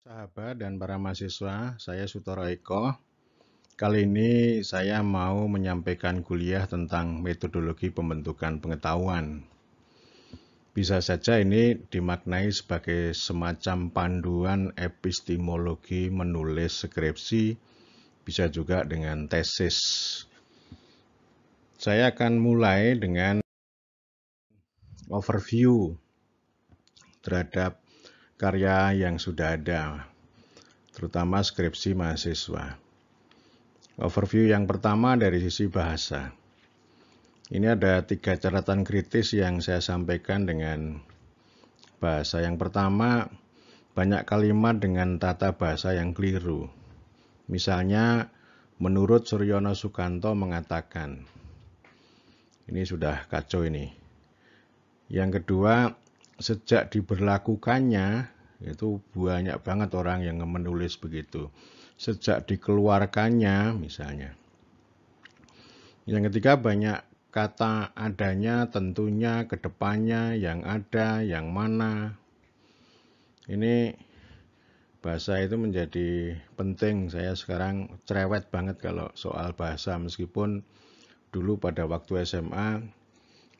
Sahabat dan para mahasiswa, saya Sutoro Eko. Kali ini saya mau menyampaikan kuliah tentang metodologi pembentukan pengetahuan. Bisa saja ini dimaknai sebagai semacam panduan epistemologi menulis skripsi, bisa juga dengan tesis. Saya akan mulai dengan overview terhadap karya yang sudah ada, terutama skripsi mahasiswa. Overview yang pertama dari sisi bahasa. Ini ada 3 catatan kritis yang saya sampaikan dengan bahasa. Yang pertama, banyak kalimat dengan tata bahasa yang keliru. Misalnya, menurut Suryono Sukanto mengatakan. Ini sudah kacau ini. Yang kedua, sejak diberlakukannya, itu banyak banget orang yang menulis begitu. Sejak dikeluarkannya misalnya. Yang ketiga, banyak kata adanya, tentunya, kedepannya, yang ada, yang mana. Ini bahasa itu menjadi penting. Saya sekarang cerewet banget kalau soal bahasa, meskipun dulu pada waktu SMA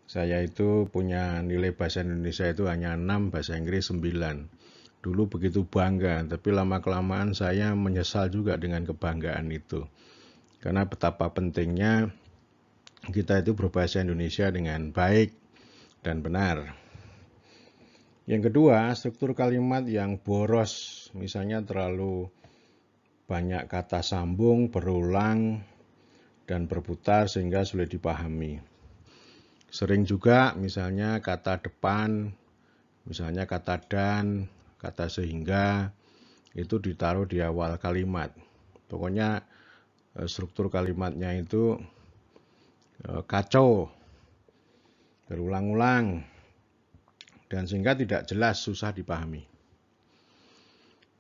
saya itu punya nilai bahasa Indonesia itu hanya 6, bahasa Inggris 9. Dulu begitu bangga, tapi lama-kelamaan saya menyesal juga dengan kebanggaan itu. Karena betapa pentingnya kita itu berbahasa Indonesia dengan baik dan benar. Yang kedua, struktur kalimat yang boros, misalnya terlalu banyak kata sambung, berulang, dan berputar sehingga sulit dipahami. Sering juga misalnya kata depan, misalnya kata dan, kata sehingga, itu ditaruh di awal kalimat. Pokoknya struktur kalimatnya itu kacau, berulang-ulang, dan sehingga tidak jelas, susah dipahami.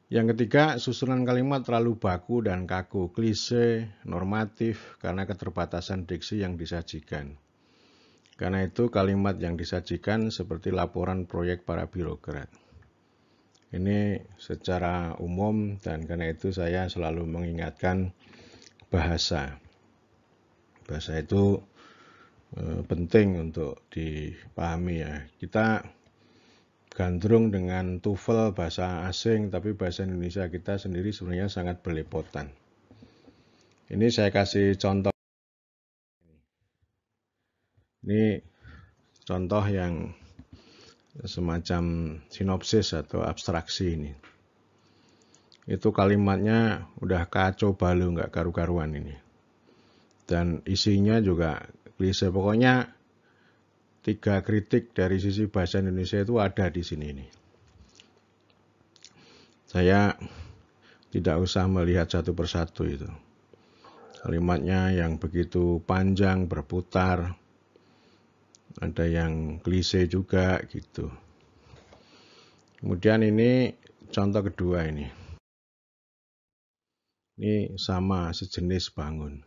Yang ketiga, susunan kalimat terlalu baku dan kaku, klise, normatif, karena keterbatasan diksi yang disajikan. Karena itu kalimat yang disajikan seperti laporan proyek para birokrat. Ini secara umum, dan karena itu saya selalu mengingatkan bahasa. Bahasa itu penting untuk dipahami ya. Kita gandrung dengan TOEFL bahasa asing, tapi bahasa Indonesia kita sendiri sebenarnya sangat belepotan. Ini saya kasih contoh. Ini contoh yang semacam sinopsis atau abstraksi ini. Itu kalimatnya udah kacau balau, nggak karu-karuan ini. Dan isinya juga klise. Pokoknya 3 kritik dari sisi bahasa Indonesia itu ada di sini ini. Saya tidak usah melihat satu persatu itu. Kalimatnya yang begitu panjang, berputar. Ada yang klise juga gitu. Kemudian ini contoh kedua ini. Ini sama, sejenis bangun.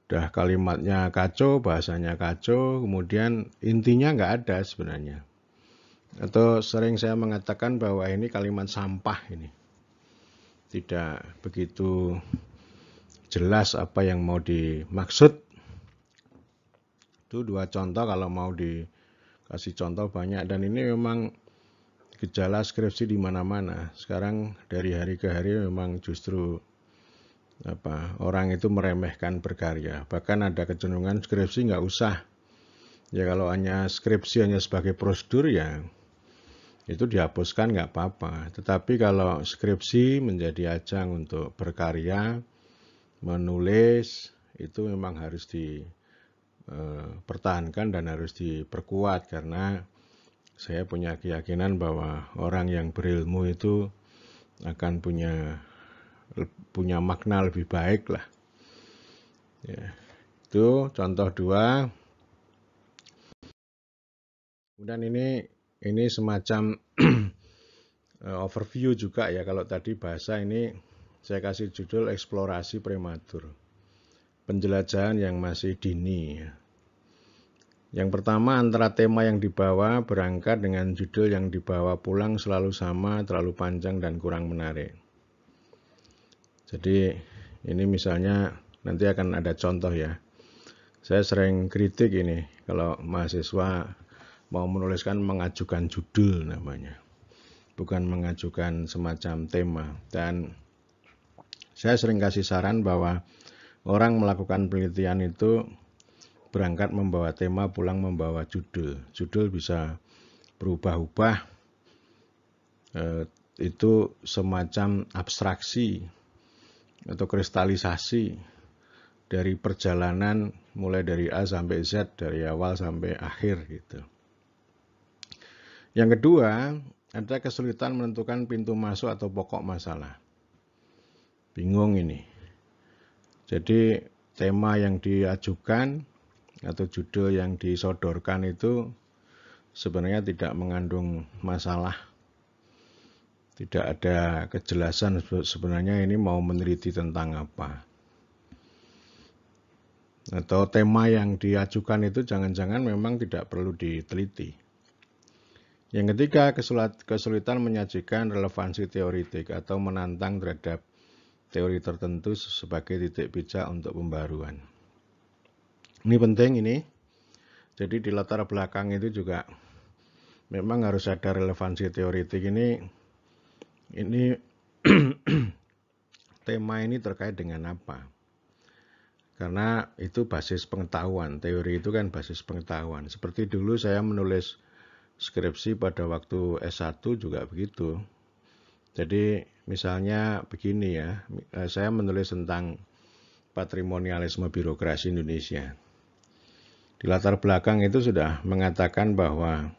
Udah kalimatnya kacau, bahasanya kacau, kemudian intinya nggak ada sebenarnya. Atau sering saya mengatakan bahwa ini kalimat sampah ini. Tidak begitu jelas apa yang mau dimaksud. Itu 2 contoh, kalau mau dikasih contoh banyak. Dan ini memang gejala skripsi di mana-mana. Sekarang dari hari ke hari memang justru orang itu meremehkan berkarya. Bahkan ada kecenderungan skripsi nggak usah. Ya kalau hanya skripsi hanya sebagai prosedur ya itu dihapuskan nggak apa-apa. Tetapi kalau skripsi menjadi ajang untuk berkarya, menulis, itu memang harus dipertahankan dan harus diperkuat. Karena saya punya keyakinan bahwa orang yang berilmu itu akan punya makna lebih baik lah. Ya, itu contoh 2. Kemudian ini semacam overview juga ya. Kalau tadi bahasa, ini saya kasih judul eksplorasi prematur. Penjelajahan yang masih dini ya. Yang pertama, antara tema yang dibawa berangkat dengan judul yang dibawa pulang selalu sama, terlalu panjang dan kurang menarik. Jadi ini misalnya nanti akan ada contoh ya. Saya sering kritik ini kalau mahasiswa mau menuliskan mengajukan judul namanya, bukan mengajukan semacam tema. Dan saya sering kasih saran bahwa orang melakukan penelitian itu berangkat membawa tema, pulang membawa judul. Judul bisa berubah-ubah, itu semacam abstraksi atau kristalisasi dari perjalanan mulai dari A sampai Z, dari awal sampai akhir gitu. Yang kedua, ada kesulitan menentukan pintu masuk atau pokok masalah. Bingung ini. Jadi tema yang diajukan atau judul yang disodorkan itu sebenarnya tidak mengandung masalah. Tidak ada kejelasan sebenarnya ini mau meneliti tentang apa. Atau tema yang diajukan itu jangan-jangan memang tidak perlu diteliti. Yang ketiga, kesulitan menyajikan relevansi teoritik atau menantang terhadap teori tertentu sebagai titik pijak untuk pembaruan. Ini penting ini. Jadi di latar belakang itu juga memang harus ada relevansi teoritik ini tema ini terkait dengan apa? Karena itu basis pengetahuan. Teori itu kan basis pengetahuan. Seperti dulu saya menulis skripsi pada waktu S1 juga begitu. Jadi misalnya begini ya, saya menulis tentang patrimonialisme birokrasi Indonesia. Di latar belakang itu sudah mengatakan bahwa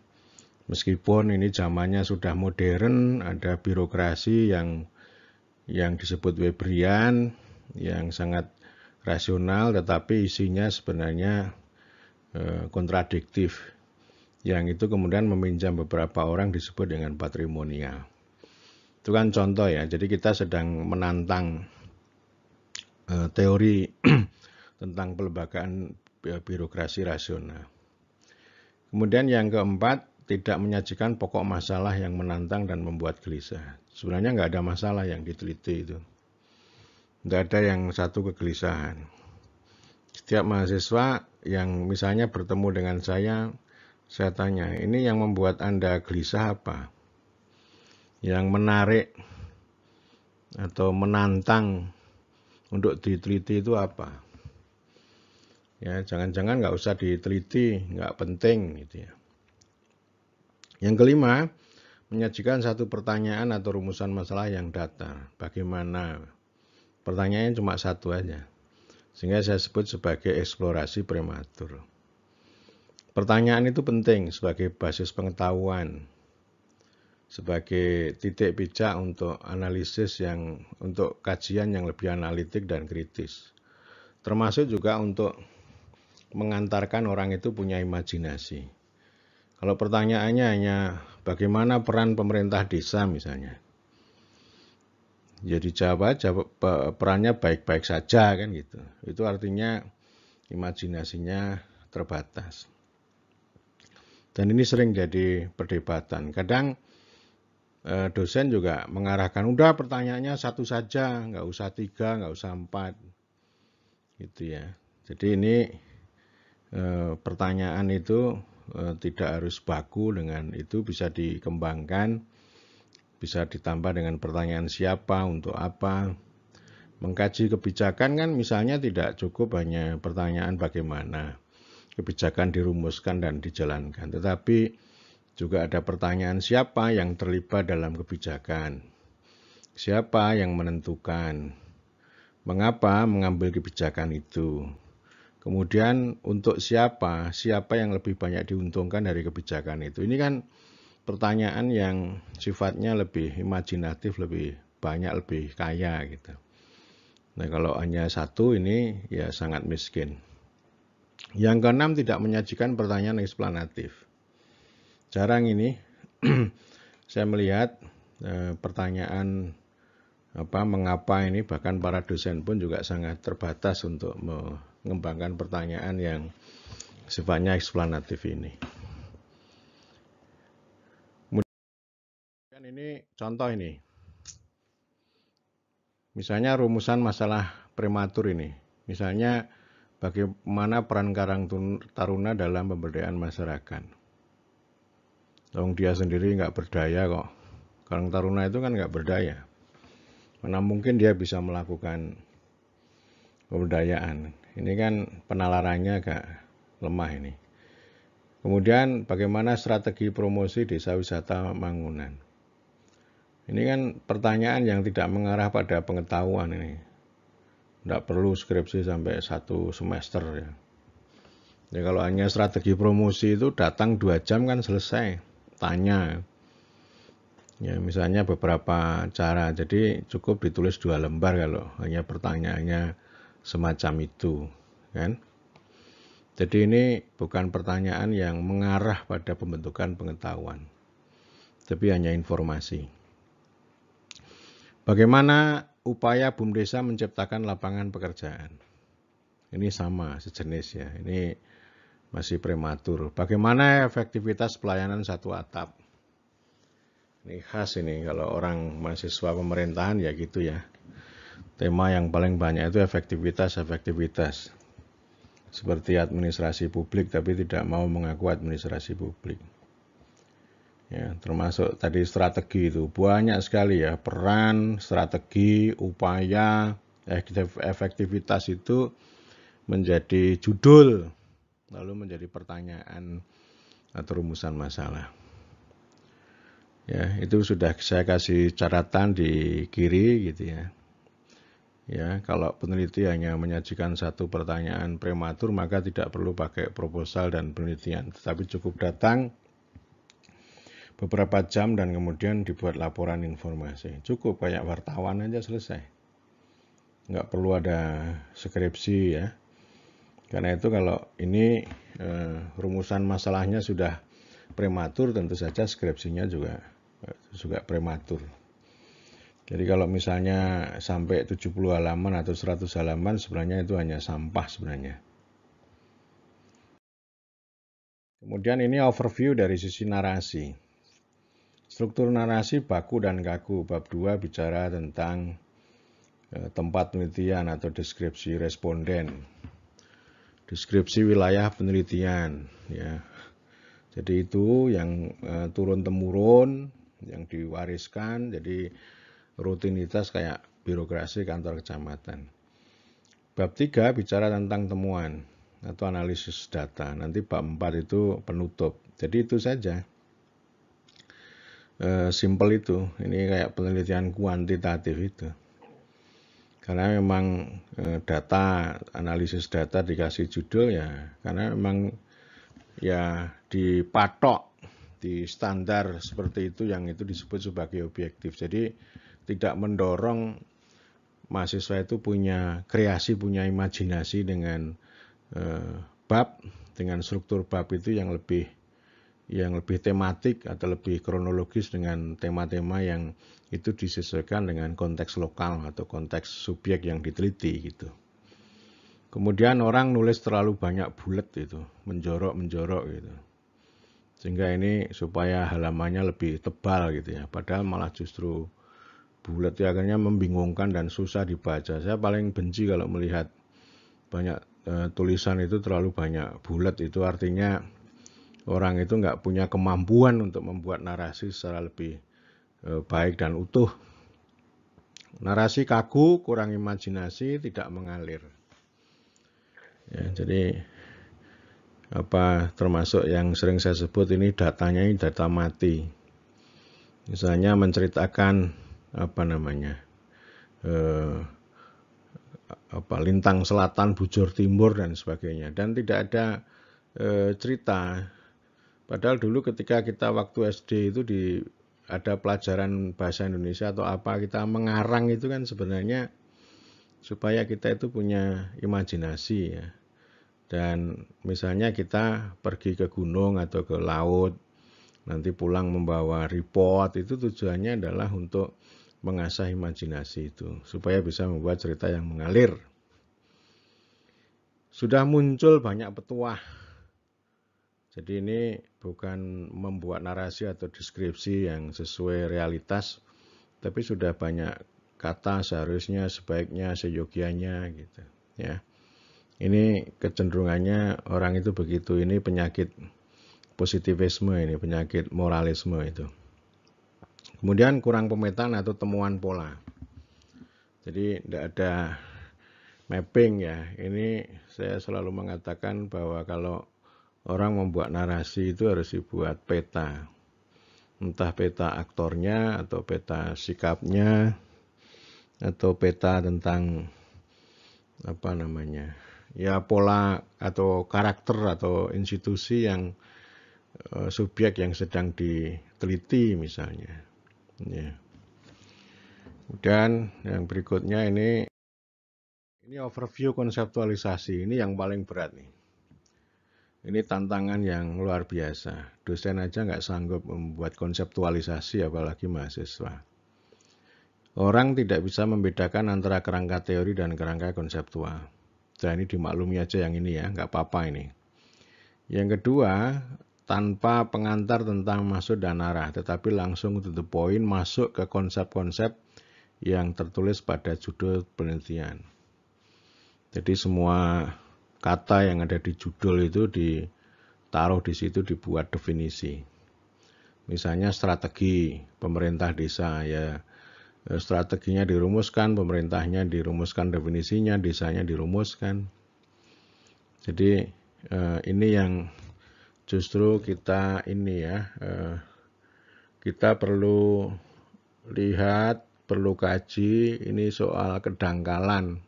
meskipun ini zamannya sudah modern, ada birokrasi yang disebut Weberian, yang sangat rasional, tetapi isinya sebenarnya kontradiktif. Yang itu kemudian meminjam beberapa orang disebut dengan patrimonial. Itu kan contoh ya, jadi kita sedang menantang teori tentang pelembagaan birokrasi rasional. Kemudian yang keempat, tidak menyajikan pokok masalah yang menantang dan membuat gelisah. Sebenarnya nggak ada masalah yang diteliti itu. Nggak ada yang satu kegelisahan. Setiap mahasiswa yang misalnya bertemu dengan saya tanya, ini yang membuat Anda gelisah apa? Yang menarik atau menantang untuk diteliti itu apa? Ya, jangan-jangan nggak usah diteliti, nggak penting gitu ya. Yang kelima, menyajikan satu pertanyaan atau rumusan masalah yang datar. Bagaimana? Pertanyaannya cuma satu aja. Sehingga saya sebut sebagai eksplorasi prematur. Pertanyaan itu penting sebagai basis pengetahuan, sebagai titik pijak untuk analisis untuk kajian yang lebih analitik dan kritis. Termasuk juga untuk mengantarkan orang itu punya imajinasi. Kalau pertanyaannya hanya bagaimana peran pemerintah desa misalnya, jadi jawab perannya baik-baik saja kan gitu. Itu artinya imajinasinya terbatas. Dan ini sering jadi perdebatan. Kadang dosen juga mengarahkan, udah pertanyaannya satu saja, nggak usah 3, nggak usah 4. Gitu ya. Jadi ini pertanyaan itu tidak harus baku dengan itu, bisa dikembangkan, bisa ditambah dengan pertanyaan siapa, untuk apa. Mengkaji kebijakan kan misalnya tidak cukup hanya pertanyaan bagaimana kebijakan dirumuskan dan dijalankan, tetapi juga ada pertanyaan siapa yang terlibat dalam kebijakan, siapa yang menentukan, mengapa mengambil kebijakan itu, kemudian untuk siapa yang lebih banyak diuntungkan dari kebijakan itu. Ini kan pertanyaan yang sifatnya lebih imajinatif, lebih banyak, lebih kaya gitu. Nah kalau hanya satu ini ya sangat miskin. Yang keenam, tidak menyajikan pertanyaan eksplanatif. Jarang ini saya melihat pertanyaan mengapa ini, bahkan para dosen pun juga sangat terbatas untuk mengembangkan pertanyaan yang sifatnya eksplanatif ini. Kemudian ini contoh ini. Misalnya rumusan masalah prematur ini. Misalnya bagaimana peran Karang Taruna dalam pemberdayaan masyarakat. Dong dia sendiri nggak berdaya kok. Karang Taruna itu kan nggak berdaya. Mana mungkin dia bisa melakukan pemberdayaan. Ini kan penalarannya agak lemah ini. Kemudian bagaimana strategi promosi desa wisata Mangunan. Ini kan pertanyaan yang tidak mengarah pada pengetahuan ini. Tidak perlu skripsi sampai 1 semester ya. Ya kalau hanya strategi promosi itu datang 2 jam kan selesai. Tanya. Ya misalnya beberapa cara. Jadi cukup ditulis 2 lembar kalau hanya pertanyaannya semacam itu, kan? Jadi ini bukan pertanyaan yang mengarah pada pembentukan pengetahuan, tapi hanya informasi. Bagaimana upaya BUMDesa menciptakan lapangan pekerjaan? Ini sama, sejenis ya. Ini masih prematur. Bagaimana efektivitas pelayanan satu atap? Ini khas ini, kalau orang mahasiswa pemerintahan ya gitu ya. Tema yang paling banyak itu efektivitas. Seperti administrasi publik, tapi tidak mau mengaku administrasi publik. Ya, termasuk tadi strategi itu banyak sekali ya, peran, strategi, upaya, efektivitas itu menjadi judul, lalu menjadi pertanyaan atau rumusan masalah. Ya, itu sudah saya kasih catatan di kiri gitu ya. Ya, kalau peneliti hanya menyajikan 1 pertanyaan prematur, maka tidak perlu pakai proposal dan penelitian, tetapi cukup datang beberapa jam dan kemudian dibuat laporan informasi. Cukup kayak wartawan aja selesai. Nggak perlu ada skripsi ya. Karena itu kalau ini rumusan masalahnya sudah prematur, tentu saja skripsinya juga prematur. Jadi kalau misalnya sampai 70 halaman atau 100 halaman, sebenarnya itu hanya sampah sebenarnya. Kemudian ini overview dari sisi narasi. Struktur narasi baku dan kaku. Bab 2 bicara tentang tempat penelitian atau deskripsi responden. Deskripsi wilayah penelitian. Ya. Jadi itu yang turun-temurun, yang diwariskan, jadi rutinitas kayak birokrasi kantor kecamatan. Bab 3 bicara tentang temuan atau analisis data. Nanti bab 4 itu penutup. Jadi itu saja. Simple itu. Ini kayak penelitian kuantitatif itu. Karena memang data, analisis data dikasih judul ya. Karena memang ya dipatok di standar seperti itu yang itu disebut sebagai objektif. Jadi tidak mendorong mahasiswa itu punya kreasi, punya imajinasi dengan bab, dengan struktur bab itu yang lebih tematik atau lebih kronologis dengan tema-tema yang itu disesuaikan dengan konteks lokal atau konteks subjek yang diteliti gitu. Kemudian orang nulis terlalu banyak bulet itu, menjorok gitu. Sehingga ini supaya halamannya lebih tebal gitu ya, padahal malah justru bulat ya, akhirnya membingungkan dan susah dibaca. Saya paling benci kalau melihat banyak tulisan itu terlalu banyak bulat, itu artinya orang itu nggak punya kemampuan untuk membuat narasi secara lebih baik dan utuh. Narasi kaku, kurang imajinasi, tidak mengalir. Ya, jadi termasuk yang sering saya sebut ini datanya ini data mati. Misalnya menceritakan lintang selatan, bujur timur dan sebagainya, dan tidak ada cerita. Padahal dulu ketika kita waktu SD itu ada pelajaran bahasa Indonesia atau apa, kita mengarang itu kan sebenarnya supaya kita itu punya imajinasi ya. Dan misalnya kita pergi ke gunung atau ke laut, nanti pulang membawa report, itu tujuannya adalah untuk mengasah imajinasi itu, supaya bisa membuat cerita yang mengalir. Sudah muncul banyak petuah Jadi ini bukan membuat narasi atau deskripsi yang sesuai realitas, tapi sudah banyak kata seharusnya, sebaiknya, seyogianya gitu ya. Ini kecenderungannya orang itu begitu. Ini penyakit positivisme, ini penyakit moralisme itu. Kemudian kurang pemetaan atau temuan pola. Jadi tidak ada mapping ya. Ini saya selalu mengatakan bahwa kalau orang membuat narasi itu harus dibuat peta. Entah peta aktornya atau peta sikapnya atau peta tentang apa namanya? Ya pola atau karakter atau institusi yang subjek yang sedang diteliti misalnya. Ya. Kemudian yang berikutnya ini overview konseptualisasi, ini yang paling berat nih. Ini tantangan yang luar biasa. Dosen aja nggak sanggup membuat konseptualisasi, apalagi mahasiswa. Orang tidak bisa membedakan antara kerangka teori dan kerangka konseptual. Nah ini dimaklumi aja yang ini ya, nggak apa-apa ini. Yang kedua, tanpa pengantar tentang maksud dan arah, tetapi langsung to the point, masuk ke konsep-konsep yang tertulis pada judul penelitian. Jadi semua kata yang ada di judul itu ditaruh di situ, dibuat definisi. Misalnya strategi pemerintah desa, ya strateginya dirumuskan, pemerintahnya dirumuskan definisinya, desanya dirumuskan. Jadi ini yang justru kita ini ya, kita perlu lihat, perlu kaji, ini soal kedangkalan.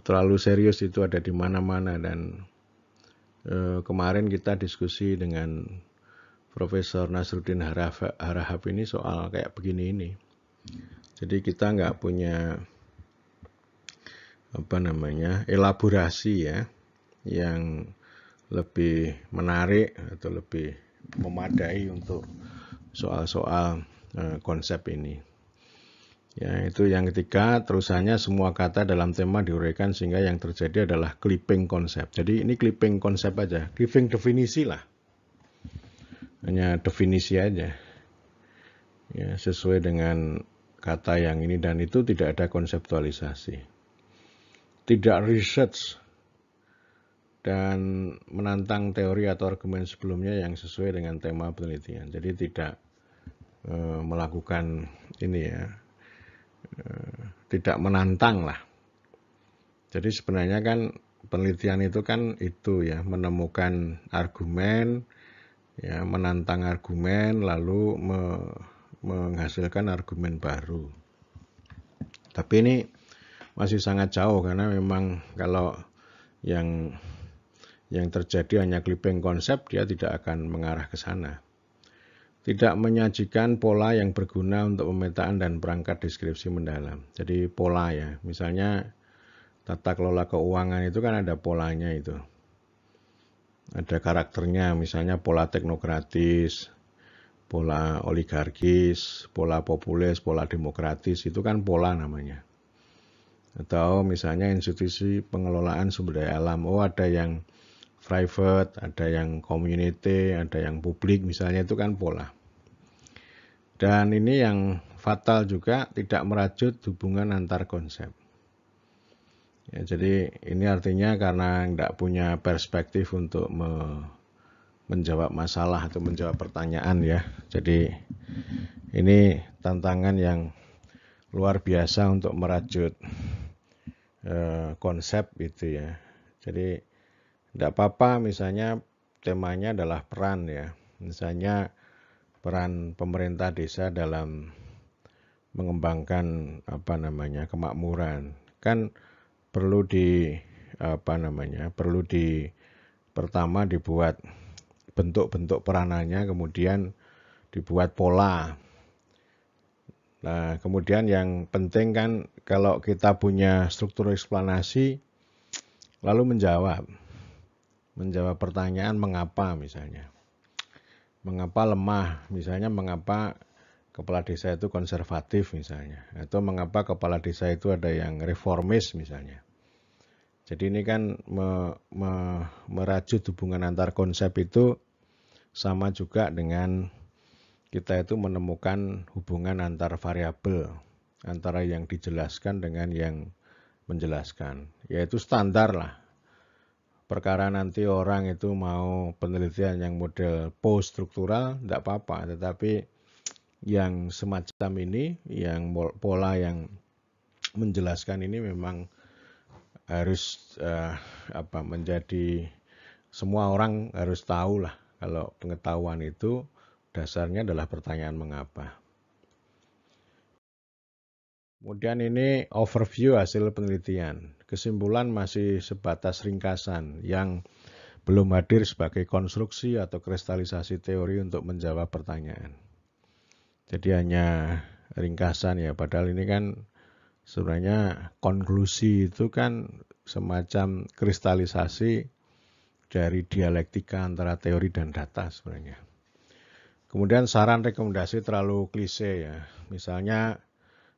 Terlalu serius itu ada di mana-mana dan kemarin kita diskusi dengan Profesor Nasruddin Harahap ini soal kayak begini ini. Jadi kita nggak punya apa namanya elaborasi ya yang lebih menarik atau lebih memadai untuk soal-soal konsep ini. Ya, itu yang ketiga, terusannya semua kata dalam tema diuraikan sehingga yang terjadi adalah clipping konsep. Jadi ini clipping konsep aja, clipping definisi lah. Hanya definisi aja. Ya, sesuai dengan kata yang ini dan itu tidak ada konseptualisasi. Tidak research dan menantang teori atau argumen sebelumnya yang sesuai dengan tema penelitian. Jadi tidak melakukan ini ya. Tidak menantang lah. Jadi sebenarnya kan penelitian itu kan itu ya, menemukan argumen, ya menantang argumen, lalu menghasilkan argumen baru. Tapi ini masih sangat jauh karena memang kalau yang terjadi hanya clipping konsep, dia tidak akan mengarah ke sana. Tidak menyajikan pola yang berguna untuk pemetaan dan perangkat deskripsi mendalam. Jadi pola ya, misalnya tata kelola keuangan itu kan ada polanya itu. Ada karakternya, misalnya pola teknokratis, pola oligarkis, pola populis, pola demokratis, itu kan pola namanya. Atau misalnya institusi pengelolaan sumber daya alam, ada yang private, ada yang community, ada yang publik, misalnya itu kan pola. Dan ini yang fatal juga, tidak merajut hubungan antar konsep. Ya, jadi ini artinya karena tidak punya perspektif untuk menjawab masalah atau menjawab pertanyaan ya. Jadi ini tantangan yang luar biasa untuk merajut konsep itu ya. Jadi tidak apa-apa misalnya temanya adalah peran ya. Misalnya peran pemerintah desa dalam mengembangkan kemakmuran kan perlu pertama dibuat bentuk-bentuk peranannya, kemudian dibuat pola. Nah, kemudian yang penting kan kalau kita punya struktur eksplanasi lalu menjawab pertanyaan mengapa misalnya. Mengapa lemah, misalnya mengapa kepala desa itu konservatif misalnya, atau mengapa kepala desa itu ada yang reformis misalnya. Jadi ini kan merajut hubungan antar konsep itu sama juga dengan kita itu menemukan hubungan antar variabel antara yang dijelaskan dengan yang menjelaskan, yaitu standar lah. Perkara nanti orang itu mau penelitian yang model post struktural, tidak apa-apa, tetapi yang semacam ini, yang pola yang menjelaskan ini memang harus menjadi semua orang harus tahu lah kalau pengetahuan itu dasarnya adalah pertanyaan mengapa. Kemudian ini overview hasil penelitian. Kesimpulan masih sebatas ringkasan yang belum hadir sebagai konstruksi atau kristalisasi teori untuk menjawab pertanyaan. Jadi hanya ringkasan ya, padahal ini kan sebenarnya konklusi itu kan semacam kristalisasi dari dialektika antara teori dan data sebenarnya. Kemudian saran rekomendasi terlalu klise ya. Misalnya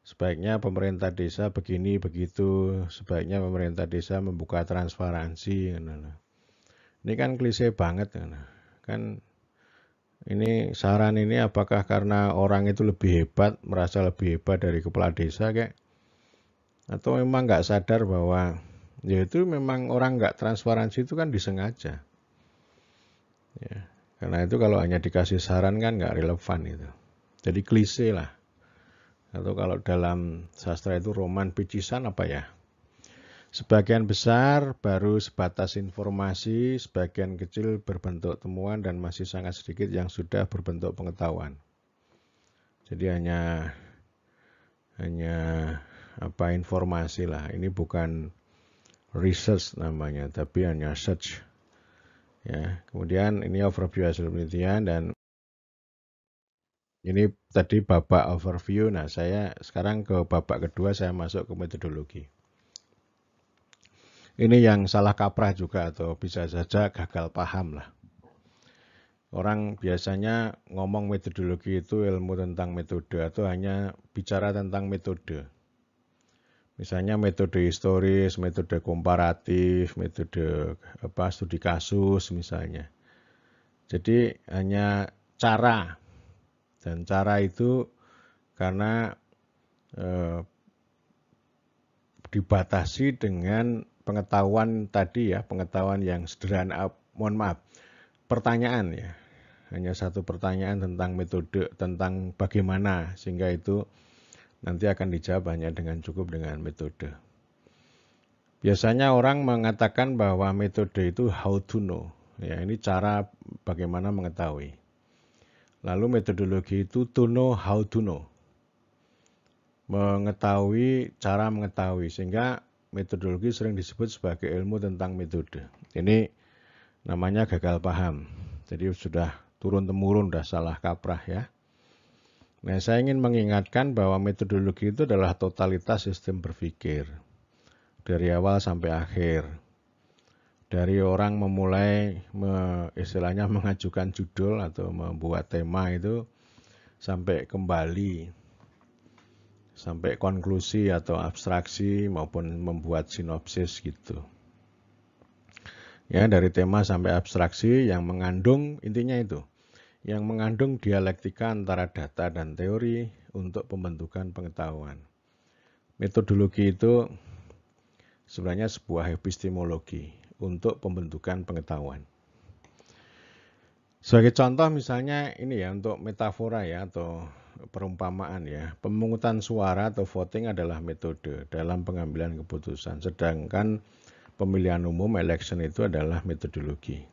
sebaiknya pemerintah desa begini begitu, sebaiknya pemerintah desa membuka transparansi. Ini kan klise banget kan. Ini saran ini apakah karena orang itu lebih hebat, merasa lebih hebat dari kepala desa kayak, atau memang nggak sadar bahwa ya itu memang orang nggak transparansi itu kan disengaja. Ya, karena itu kalau hanya dikasih saran kan nggak relevan itu. Jadi klise lah. Atau kalau dalam sastra itu roman picisan apa ya? Sebagian besar baru sebatas informasi, sebagian kecil berbentuk temuan dan masih sangat sedikit yang sudah berbentuk pengetahuan. Jadi hanya informasi lah. Ini bukan research namanya, tapi hanya search. Ya, kemudian ini overview hasil penelitian dan ini tadi babak overview. Nah, saya sekarang ke babak kedua, saya masuk ke metodologi. Ini yang salah kaprah juga atau bisa saja gagal paham lah. Orang biasanya ngomong metodologi itu ilmu tentang metode atau hanya bicara tentang metode. Misalnya metode historis, metode komparatif, metode studi kasus misalnya. Jadi hanya cara, dan cara itu karena dibatasi dengan pengetahuan tadi ya, pengetahuan yang sederhana, pertanyaan ya. Hanya satu pertanyaan tentang metode, tentang bagaimana, sehingga itu nanti akan dijawab hanya dengan cukup dengan metode. Biasanya orang mengatakan bahwa metode itu how to know. Ya, ini cara bagaimana mengetahui. Lalu metodologi itu to know how to know. Mengetahui cara mengetahui, sehingga metodologi sering disebut sebagai ilmu tentang metode. Ini namanya gagal paham. Jadi sudah turun-temurun, sudah salah kaprah ya. Nah, saya ingin mengingatkan bahwa metodologi itu adalah totalitas sistem berpikir. Dari awal sampai akhir. Dari orang memulai istilahnya mengajukan judul atau membuat tema itu sampai kembali, sampai konklusi atau abstraksi maupun membuat sinopsis gitu. Ya, dari tema sampai abstraksi yang mengandung, intinya itu, yang mengandung dialektika antara data dan teori untuk pembentukan pengetahuan. Metodologi itu sebenarnya sebuah epistemologi untuk pembentukan pengetahuan. Sebagai contoh misalnya ini ya, untuk metafora ya atau perumpamaan ya, pemungutan suara atau voting adalah metode dalam pengambilan keputusan, sedangkan pemilihan umum election itu adalah metodologi.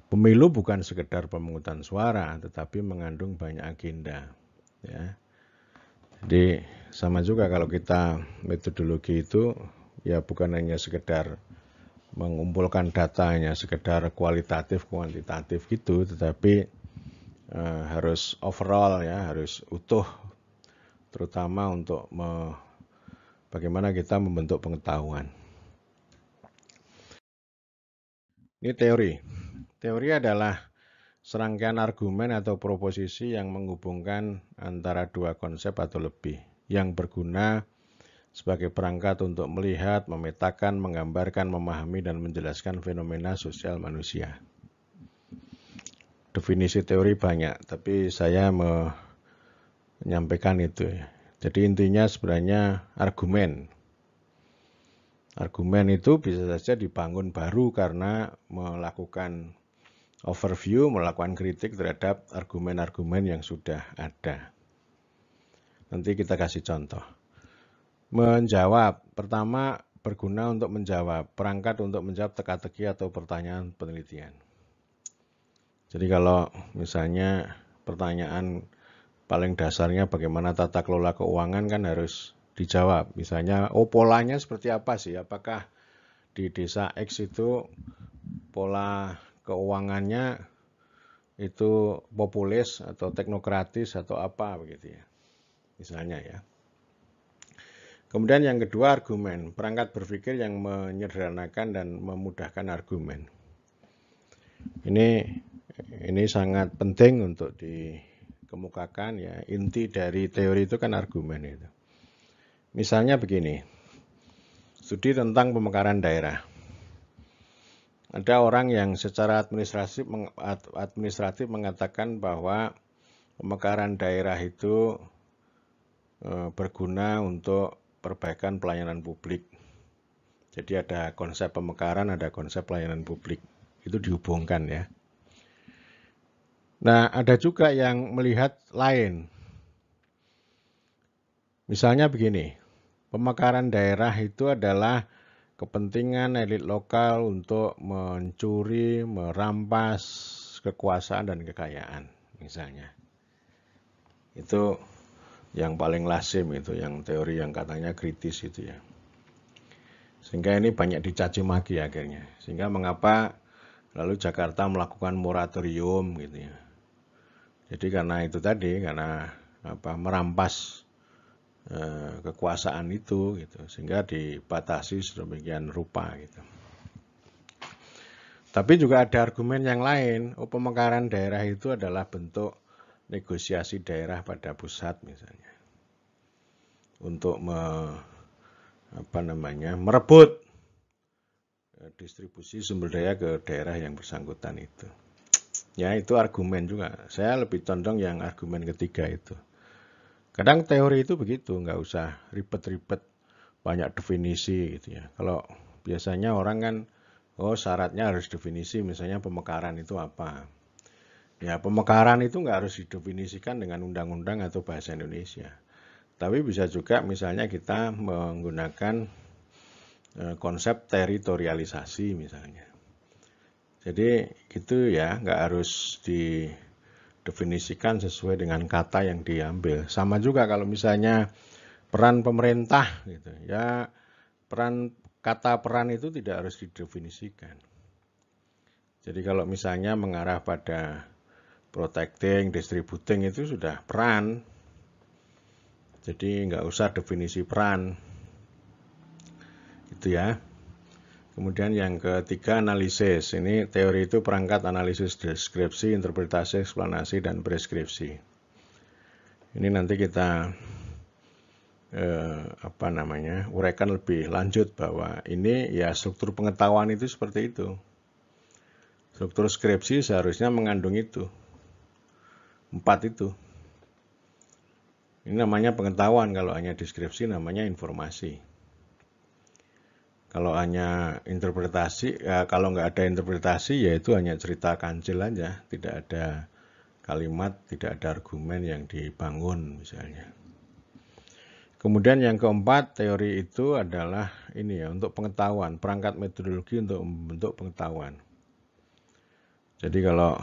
Pemilu bukan sekedar pemungutan suara, tetapi mengandung banyak agenda. Ya. Jadi sama juga kalau kita metodologi itu ya bukan hanya sekedar mengumpulkan datanya, sekedar kualitatif, kuantitatif gitu, tetapi harus overall ya, harus utuh, terutama untuk bagaimana kita membentuk pengetahuan. Ini teori. Teori adalah serangkaian argumen atau proposisi yang menghubungkan antara dua konsep atau lebih, yang berguna sebagai perangkat untuk melihat, memetakan, menggambarkan, memahami, dan menjelaskan fenomena sosial manusia. Definisi teori banyak, tapi saya menyampaikan itu ya. Jadi intinya sebenarnya argumen. Argumen itu bisa saja dibangun baru karena melakukan overview, melakukan kritik terhadap argumen-argumen yang sudah ada. Nanti kita kasih contoh. Menjawab, pertama berguna untuk menjawab, perangkat untuk menjawab teka-teki atau pertanyaan penelitian. Jadi kalau misalnya pertanyaan paling dasarnya bagaimana tata kelola keuangan kan harus dijawab. Misalnya, polanya seperti apa sih? Apakah di desa X itu pola keuangannya itu populis atau teknokratis atau apa begitu ya. Misalnya ya. Kemudian yang kedua argumen, perangkat berpikir yang menyederhanakan dan memudahkan argumen. Ini sangat penting untuk dikemukakan ya. Inti dari teori itu kan argumen itu. Misalnya begini, studi tentang pemekaran daerah. Ada orang yang secara administratif mengatakan bahwa pemekaran daerah itu berguna untuk perbaikan pelayanan publik. Jadi ada konsep pemekaran, ada konsep pelayanan publik. Itu dihubungkan ya. Nah, ada juga yang melihat lain. Misalnya begini, pemekaran daerah itu adalah kepentingan elit lokal untuk mencuri, merampas kekuasaan dan kekayaan, misalnya. Itu yang paling lazim itu, yang teori yang katanya kritis itu ya. Sehingga ini banyak dicaci maki akhirnya. Sehingga mengapa lalu Jakarta melakukan moratorium gitu ya. Jadi karena itu tadi, karena merampas kekuasaan itu gitu, sehingga dibatasi sedemikian rupa gitu. Tapi juga ada argumen yang lain, pemekaran daerah itu adalah bentuk negosiasi daerah pada pusat misalnya. Untuk merebut distribusi sumber daya ke daerah yang bersangkutan itu. Ya, itu argumen juga. Saya lebih condong yang argumen ketiga itu. Kadang teori itu begitu, nggak usah ribet-ribet, banyak definisi gitu ya. Kalau biasanya orang kan, syaratnya harus definisi, misalnya pemekaran itu apa. Ya, pemekaran itu nggak harus didefinisikan dengan undang-undang atau bahasa Indonesia. Tapi bisa juga misalnya kita menggunakan konsep teritorialisasi misalnya. Jadi gitu ya, nggak harus didefinisikan sesuai dengan kata yang diambil. Sama juga kalau misalnya peran pemerintah gitu ya, kata peran itu tidak harus didefinisikan. Jadi kalau misalnya mengarah pada protecting, distributing itu sudah peran. Jadi nggak usah definisi peran. Gitu ya. Kemudian yang ketiga analisis. Ini teori itu perangkat analisis deskripsi, interpretasi, eksplanasi, dan preskripsi. Ini nanti kita uraikan lebih lanjut bahwa ini ya struktur pengetahuan itu seperti itu. Struktur skripsi seharusnya mengandung itu. 4 itu. Ini namanya pengetahuan, kalau hanya deskripsi namanya informasi. Kalau hanya interpretasi, ya kalau nggak ada interpretasi, ya itu hanya cerita kancil aja. Tidak ada kalimat, tidak ada argumen yang dibangun misalnya. Kemudian yang keempat, teori itu adalah ini ya, untuk pengetahuan, perangkat metodologi untuk membentuk pengetahuan. Jadi kalau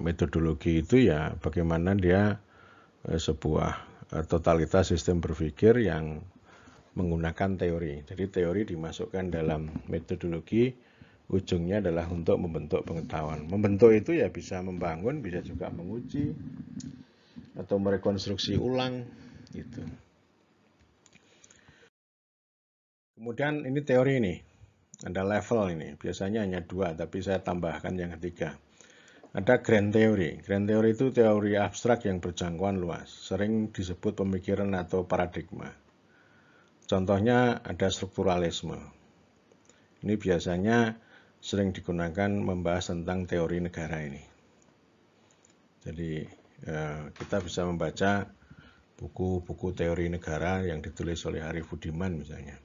metodologi itu ya bagaimana dia sebuah totalitas sistem berpikir yang menggunakan teori. Jadi teori dimasukkan dalam metodologi, ujungnya adalah untuk membentuk pengetahuan. Membentuk itu ya bisa membangun, bisa juga menguji atau merekonstruksi ulang gitu. Kemudian ini teori ini, ada level ini, biasanya hanya 2, tapi saya tambahkan yang ketiga. Ada grand theory. Grand theory itu teori abstrak yang berjangkauan luas, sering disebut pemikiran atau paradigma. Contohnya ada strukturalisme. Ini biasanya sering digunakan membahas tentang teori negara ini. Jadi kita bisa membaca buku-buku teori negara yang ditulis oleh Arif Budiman misalnya.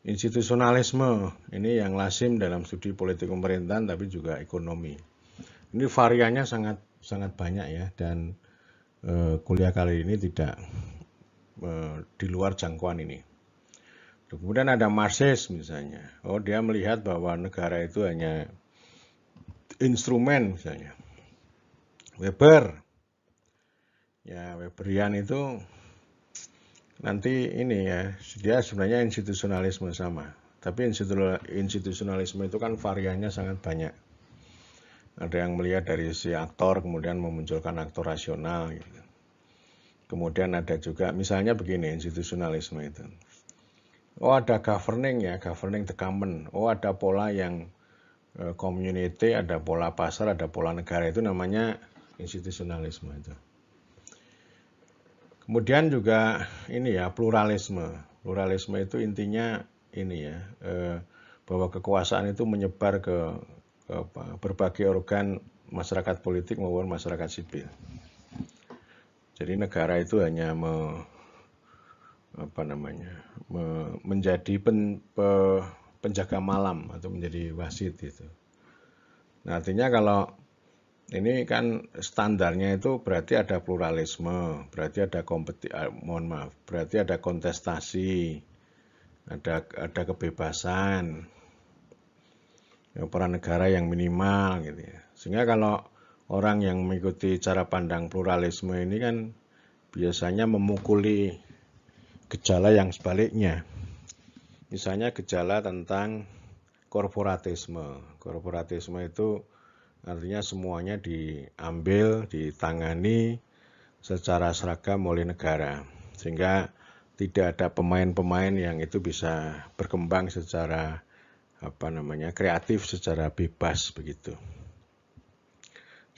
Institusionalisme, ini yang lazim dalam studi politik pemerintahan tapi juga ekonomi. Ini variannya sangat banyak ya, dan kuliah kali ini tidak di luar jangkauan ini. Kemudian ada Marxis misalnya. Oh, dia melihat bahwa negara itu hanya instrumen misalnya. Weber. Ya, Weberian itu nanti ini ya, dia sebenarnya institusionalisme sama. Tapi institusionalisme itu kan variannya sangat banyak. Ada yang melihat dari sisi aktor, kemudian memunculkan aktor rasional. Gitu. Kemudian ada juga, misalnya begini, institusionalisme itu. Oh, ada governing ya, governing the common. Oh, ada pola yang community, ada pola pasar, ada pola negara. Itu namanya institusionalisme itu. Kemudian juga ini ya, pluralisme. Pluralisme itu intinya ini ya, bahwa kekuasaan itu menyebar ke berbagai organ masyarakat politik maupun masyarakat sipil. Jadi negara itu hanya menjadi penjaga malam atau menjadi wasit gitu. Nah, artinya kalau ini kan standarnya itu berarti ada pluralisme, berarti ada berarti ada kontestasi, ada kebebasan, ya, peran negara yang minimal gitu ya. Sehingga kalau orang yang mengikuti cara pandang pluralisme ini kan biasanya memukuli gejala yang sebaliknya. Misalnya gejala tentang korporatisme. Korporatisme itu artinya semuanya diambil, ditangani secara seragam oleh negara. Sehingga tidak ada pemain-pemain yang itu bisa berkembang secara kreatif, secara bebas begitu.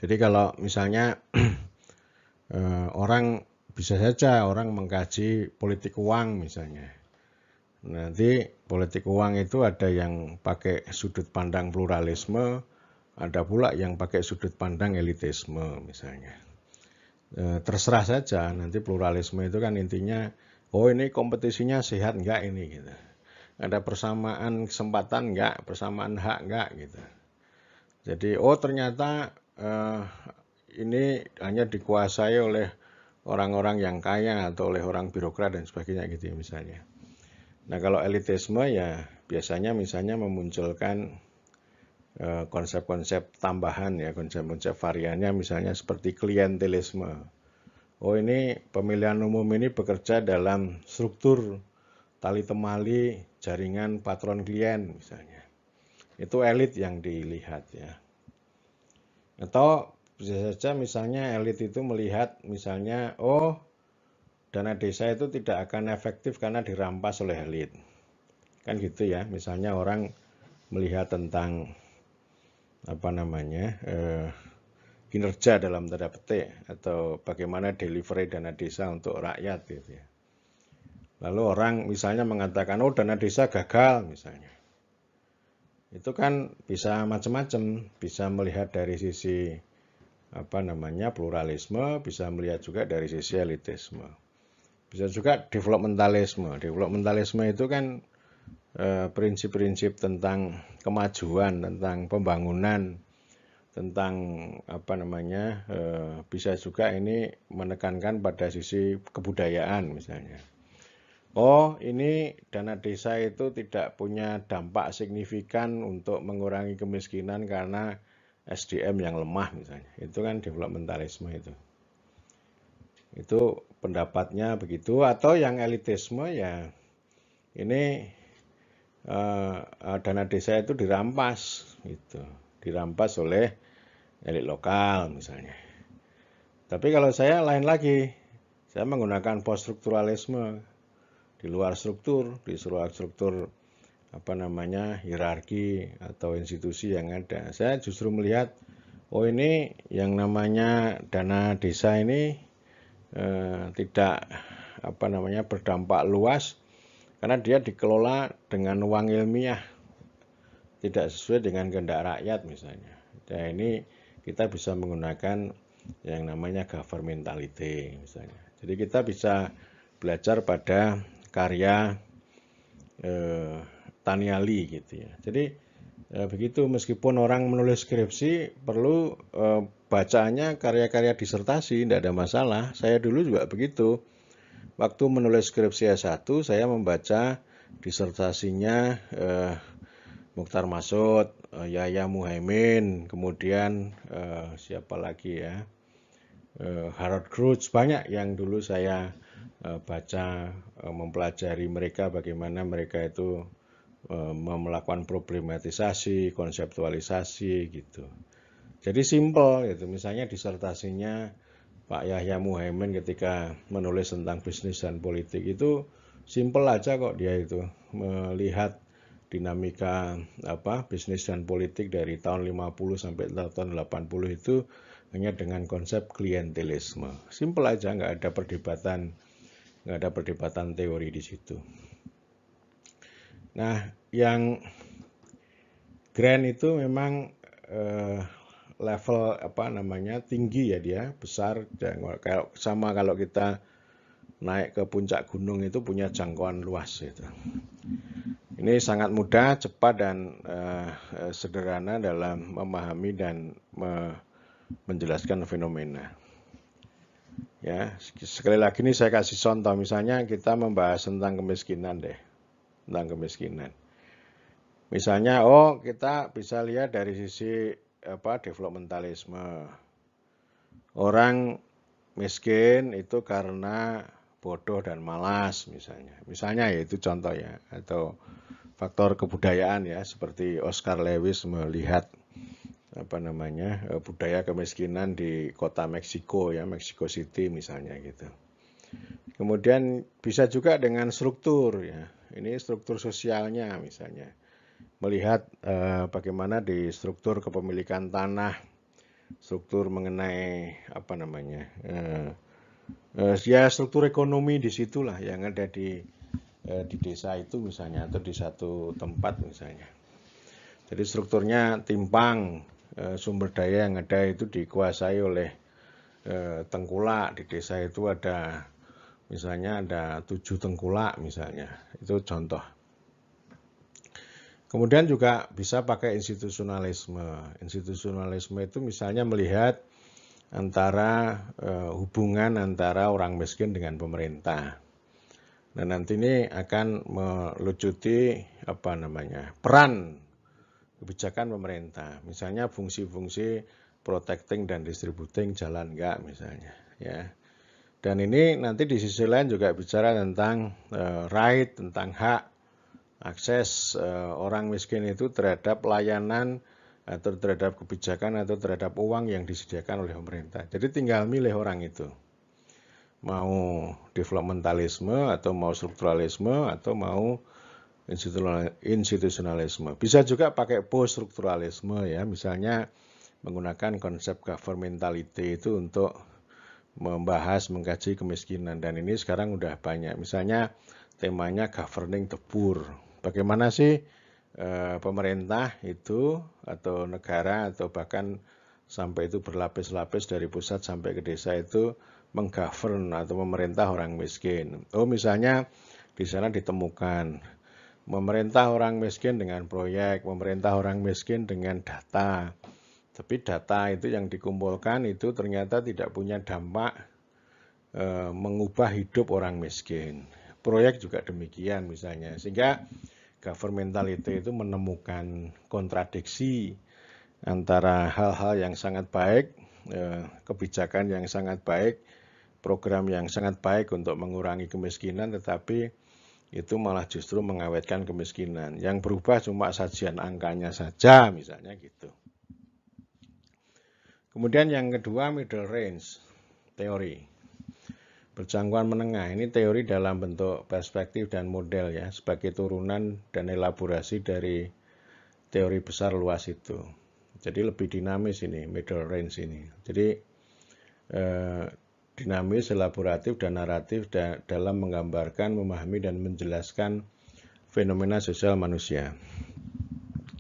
Jadi kalau misalnya orang bisa saja orang mengkaji politik uang misalnya. Nanti politik uang itu ada yang pakai sudut pandang pluralisme, ada pula yang pakai sudut pandang elitisme misalnya. Terserah saja, nanti pluralisme itu kan intinya, oh ini kompetisinya sehat enggak ini gitu. Ada persamaan kesempatan enggak, persamaan hak enggak gitu. Jadi oh ternyata ini hanya dikuasai oleh orang-orang yang kaya atau oleh orang birokrat dan sebagainya gitu ya misalnya. Nah kalau elitisme ya biasanya misalnya memunculkan konsep-konsep tambahan ya, konsep-konsep variannya misalnya seperti klientelisme. Oh ini pemilihan umum ini bekerja dalam struktur tali temali jaringan patron klien misalnya. Itu elit yang dilihat ya. Atau bisa saja misalnya elit itu melihat misalnya oh dana desa itu tidak akan efektif karena dirampas oleh elit. Kan gitu ya, misalnya orang melihat tentang kinerja dalam tanda petik atau bagaimana delivery dana desa untuk rakyat gitu ya. Lalu orang misalnya mengatakan oh dana desa gagal misalnya. Itu kan bisa macam-macam, bisa melihat dari sisi pluralisme, bisa melihat juga dari sisi elitisme. Bisa juga developmentalisme. Developmentalisme itu kan prinsip-prinsip tentang kemajuan, tentang pembangunan, tentang bisa juga ini menekankan pada sisi kebudayaan misalnya. Oh, ini dana desa itu tidak punya dampak signifikan untuk mengurangi kemiskinan karena SDM yang lemah misalnya. Itu kan developmentalisme itu. Itu pendapatnya begitu. Atau yang elitisme ya ini dana desa itu dirampas gitu. Dirampas oleh elit lokal misalnya. Tapi kalau saya lain lagi. Saya menggunakan poststrukturalisme. Di luar struktur, di luar struktur hierarki atau institusi yang ada. Saya justru melihat oh ini yang namanya dana desa ini tidak berdampak luas karena dia dikelola dengan uang ilmiah, tidak sesuai dengan kehendak rakyat misalnya. Nah ini kita bisa menggunakan yang namanya governmentality misalnya. Jadi kita bisa belajar pada karya Taniali gitu ya. Jadi begitu, meskipun orang menulis skripsi perlu bacaannya karya-karya disertasi, tidak ada masalah. Saya dulu juga begitu. Waktu menulis skripsi S1 saya membaca disertasinya Muchtar Masud, Yahya Muhaimin, kemudian siapa lagi ya, Harold Cruz, banyak yang dulu saya baca, mempelajari mereka, bagaimana mereka itu melakukan problematisasi, konseptualisasi gitu. Jadi simple gitu. Misalnya disertasinya Pak Yahya Muhaimin ketika menulis tentang bisnis dan politik itu simple aja kok, dia itu melihat dinamika bisnis dan politik dari tahun 50 sampai tahun 80 itu hanya dengan konsep klientelisme. Simple aja, nggak ada perdebatan teori di situ. Nah, yang grand itu memang level tinggi ya, dia besar, dan kalau kita naik ke puncak gunung itu punya jangkauan luas itu. Ini sangat mudah, cepat, dan sederhana dalam memahami dan menjelaskan fenomena. Ya, sekali lagi ini saya kasih contoh, misalnya kita membahas tentang kemiskinan deh. Tentang kemiskinan. Misalnya, kita bisa lihat dari sisi developmentalisme. Orang miskin itu karena bodoh dan malas misalnya. Misalnya ya itu contoh ya, atau faktor kebudayaan ya, seperti Oscar Lewis melihat budaya kemiskinan di kota Meksiko ya, Mexico City misalnya gitu. Kemudian bisa juga dengan struktur ya. Ini struktur sosialnya misalnya. Melihat bagaimana di struktur kepemilikan tanah, struktur mengenai ya struktur ekonomi di situlah yang ada di desa itu misalnya, atau di satu tempat misalnya. Jadi strukturnya timpang, sumber daya yang ada itu dikuasai oleh tengkulak. Di desa itu ada misalnya ada 7 tengkulak misalnya, itu contoh. Kemudian juga bisa pakai institusionalisme. Institusionalisme itu misalnya melihat antara hubungan antara orang miskin dengan pemerintah. Nah, nanti ini akan melucuti peran kebijakan pemerintah. Misalnya fungsi-fungsi protecting dan distributing jalan enggak misalnya ya. Dan ini nanti di sisi lain juga bicara tentang right, tentang hak akses orang miskin itu terhadap layanan atau terhadap kebijakan atau terhadap uang yang disediakan oleh pemerintah. Jadi tinggal milih orang itu. Mau developmentalisme atau mau strukturalisme atau mau institusionalisme. Bisa juga pakai post-strukturalisme ya, misalnya menggunakan konsep governmentality itu untuk membahas, mengkaji kemiskinan. Dan ini sekarang udah banyak. Misalnya temanya governing the poor. Bagaimana sih pemerintah itu atau negara atau bahkan sampai itu berlapis-lapis dari pusat sampai ke desa itu menggovern atau memerintah orang miskin. Misalnya di sana ditemukan memerintah orang miskin dengan proyek, memerintah orang miskin dengan data. Tapi data itu yang dikumpulkan itu ternyata tidak punya dampak mengubah hidup orang miskin. Proyek juga demikian misalnya. Sehingga governmentality itu menemukan kontradiksi antara hal-hal yang sangat baik, kebijakan yang sangat baik, program yang sangat baik untuk mengurangi kemiskinan, tetapi itu malah justru mengawetkan kemiskinan. Yang berubah cuma sajian angkanya saja misalnya gitu. Kemudian yang kedua middle range teori. Berjangkauan menengah, ini teori dalam bentuk perspektif dan model ya, sebagai turunan dan elaborasi dari teori besar luas itu. Jadi lebih dinamis ini, middle range ini. Jadi dinamis, elaboratif, dan naratif dalam menggambarkan, memahami, dan menjelaskan fenomena sosial manusia.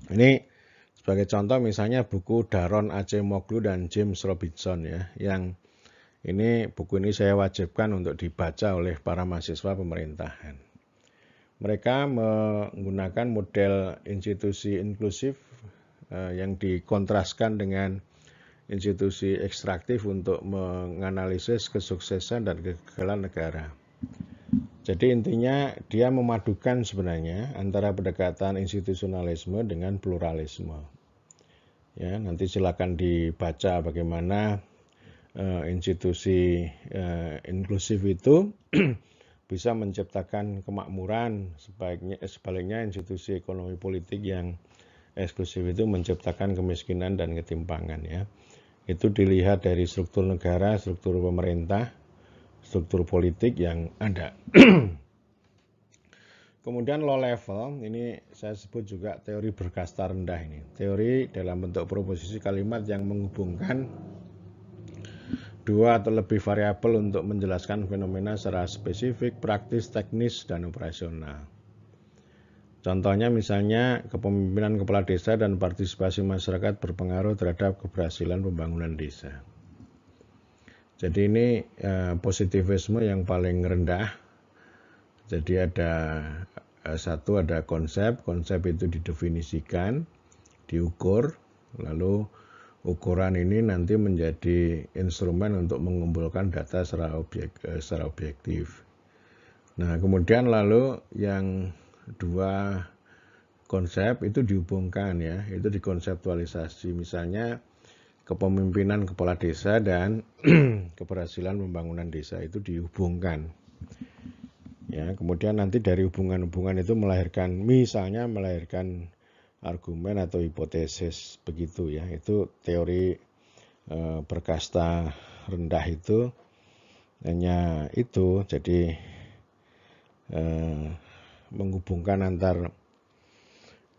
Ini sebagai contoh misalnya buku Daron Acemoglu dan James Robinson ya, yang buku ini saya wajibkan untuk dibaca oleh para mahasiswa pemerintahan. Mereka menggunakan model institusi inklusif yang dikontraskan dengan institusi ekstraktif untuk menganalisis kesuksesan dan kegagalan negara. Jadi intinya dia memadukan sebenarnya antara pendekatan institusionalisme dengan pluralisme. Ya, nanti silakan dibaca bagaimana institusi inklusif itu bisa menciptakan kemakmuran, sebaliknya institusi ekonomi politik yang eksklusif itu menciptakan kemiskinan dan ketimpangan ya. Itu dilihat dari struktur negara, struktur pemerintah, struktur politik yang ada. Kemudian low level, ini saya sebut juga teori berkasta rendah ini. Teori dalam bentuk proposisi kalimat yang menghubungkan dua atau lebih variabel untuk menjelaskan fenomena secara spesifik, praktis, teknis, dan operasional. Contohnya misalnya kepemimpinan kepala desa dan partisipasi masyarakat berpengaruh terhadap keberhasilan pembangunan desa. Jadi ini positivisme yang paling rendah. Jadi ada konsep itu didefinisikan, diukur, lalu ukuran ini nanti menjadi instrumen untuk mengumpulkan data secara objektif. Nah, kemudian lalu yang dua konsep itu dihubungkan ya, itu dikonseptualisasi. Misalnya kepemimpinan kepala desa dan keberhasilan pembangunan desa itu dihubungkan. Ya, kemudian nanti dari hubungan-hubungan itu melahirkan argumen atau hipotesis begitu ya. Itu teori berkasta rendah itu hanya itu, jadi menghubungkan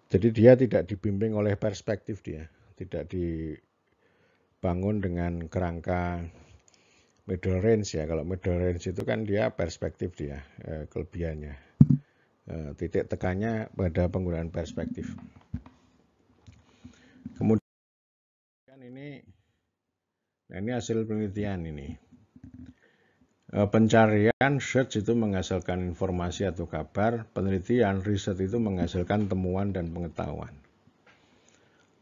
jadi dia tidak dibimbing oleh perspektif, dia tidak dibangun dengan kerangka middle range ya. Kalau middle range itu kan dia perspektif dia, kelebihannya. Titik tekannya pada penggunaan perspektif. Kemudian ini hasil penelitian ini. Pencarian search itu menghasilkan informasi atau kabar, penelitian riset itu menghasilkan temuan dan pengetahuan.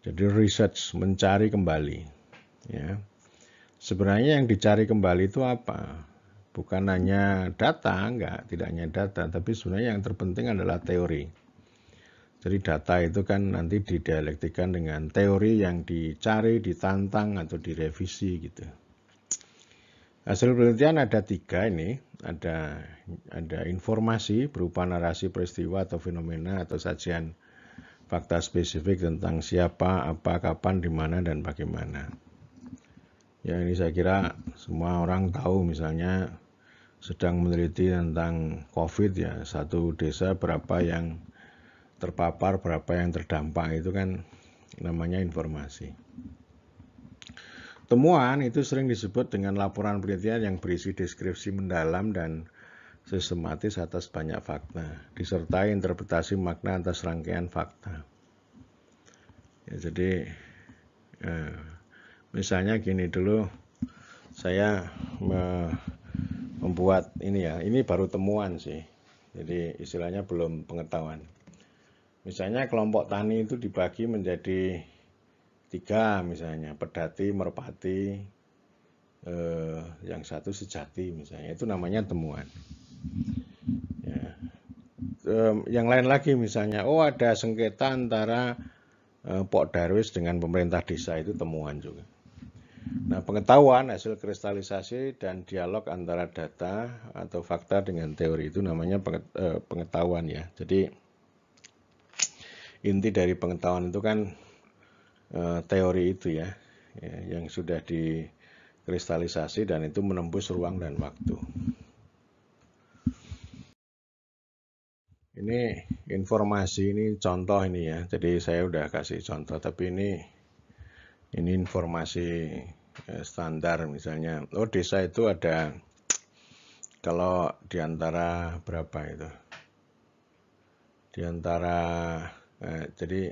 Jadi research mencari kembali ya. Sebenarnya yang dicari kembali itu apa? Bukan hanya data, tidak hanya data, tapi sebenarnya yang terpenting adalah teori. Jadi data itu kan nanti didialektikan dengan teori yang dicari, ditantang, atau direvisi gitu. Hasil penelitian ada 3 ini, ada informasi berupa narasi peristiwa atau fenomena atau sajian fakta spesifik tentang siapa, apa, kapan, di mana, dan bagaimana. Ya ini saya kira semua orang tahu, misalnya sedang meneliti tentang COVID ya, satu desa berapa yang terpapar, berapa yang terdampak, itu kan namanya informasi. Temuan itu sering disebut dengan laporan penelitian yang berisi deskripsi mendalam dan sistematis atas banyak fakta, disertai interpretasi makna atas rangkaian fakta. Ya, jadi misalnya gini dulu, saya membuat ini ya, ini baru temuan sih, jadi istilahnya belum pengetahuan. Misalnya kelompok tani itu dibagi menjadi 3, misalnya pedati, merpati, yang satu sejati misalnya, itu namanya temuan. Ya. Yang lain lagi misalnya, ada sengketa antara Pok Darwis dengan pemerintah desa, itu temuan juga. Nah, pengetahuan hasil kristalisasi dan dialog antara data atau fakta dengan teori itu namanya pengetahuan ya. Jadi inti dari pengetahuan itu kan teori itu ya, yang sudah dikristalisasi dan itu menembus ruang dan waktu. Ini informasi, ini contoh ini ya. Jadi saya udah kasih contoh, tapi ini informasi standar misalnya. Desa itu ada, kalau diantara berapa itu? Di antara jadi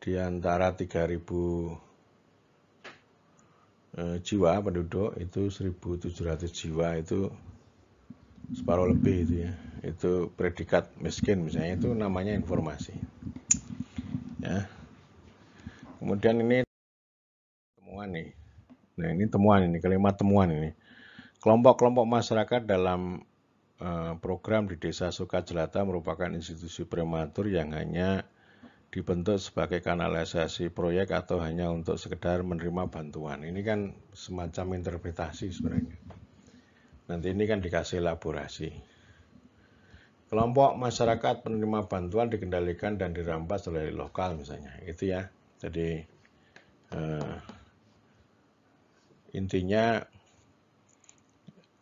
di antara 3.000 jiwa penduduk itu 1.700 jiwa itu separuh lebih itu ya, itu predikat miskin misalnya, itu namanya informasi ya. Kemudian ini temuan nih, nah ini temuan, ini kalimat temuan ini, kelompok-kelompok masyarakat dalam program di Desa Sukajelata merupakan institusi prematur yang hanya dibentuk sebagai kanalisasi proyek atau hanya untuk sekedar menerima bantuan. Ini kan semacam interpretasi sebenarnya. Nanti ini kan dikasih elaborasi. Kelompok masyarakat penerima bantuan dikendalikan dan dirampas oleh lokal misalnya, itu ya. Jadi intinya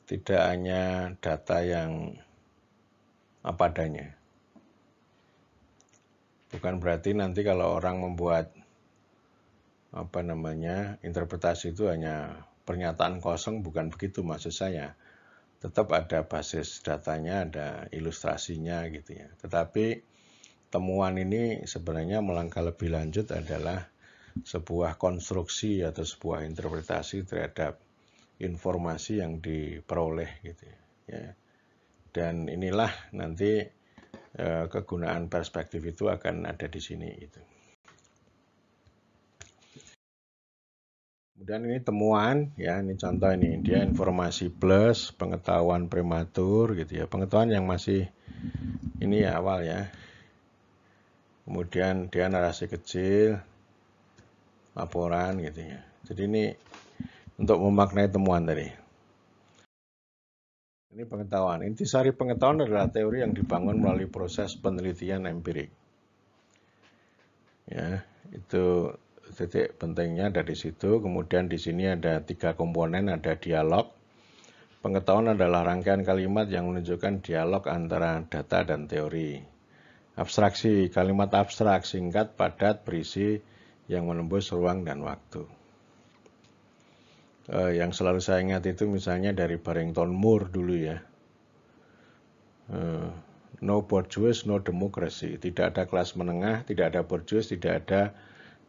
tidak hanya data yang apa adanya. Bukan berarti nanti kalau orang membuat interpretasi itu hanya pernyataan kosong, bukan begitu maksud saya. Tetap ada basis datanya, ada ilustrasinya gitu ya. Tetapi temuan ini sebenarnya melangkah lebih lanjut adalah sebuah konstruksi atau sebuah interpretasi terhadap informasi yang diperoleh gitu ya. Dan inilah nanti kegunaan perspektif itu akan ada di sini gitu. Kemudian ini temuan ya, ini contoh ini, dia informasi plus pengetahuan prematur gitu ya, pengetahuan yang masih ini ya awal ya. Kemudian dia narasi kecil, laporan gitu ya. Jadi ini untuk memaknai temuan tadi. Ini pengetahuan. Intisari pengetahuan adalah teori yang dibangun melalui proses penelitian empirik. Ya, itu titik pentingnya dari situ. Kemudian di sini ada 3 komponen, ada dialog. Pengetahuan adalah rangkaian kalimat yang menunjukkan dialog antara data dan teori. Abstraksi, kalimat abstrak, singkat, padat, berisi yang menembus ruang dan waktu. Yang selalu saya ingat itu misalnya dari Barrington Moore dulu ya. No bourgeois, no democracy. Tidak ada kelas menengah, tidak ada bourgeois, tidak ada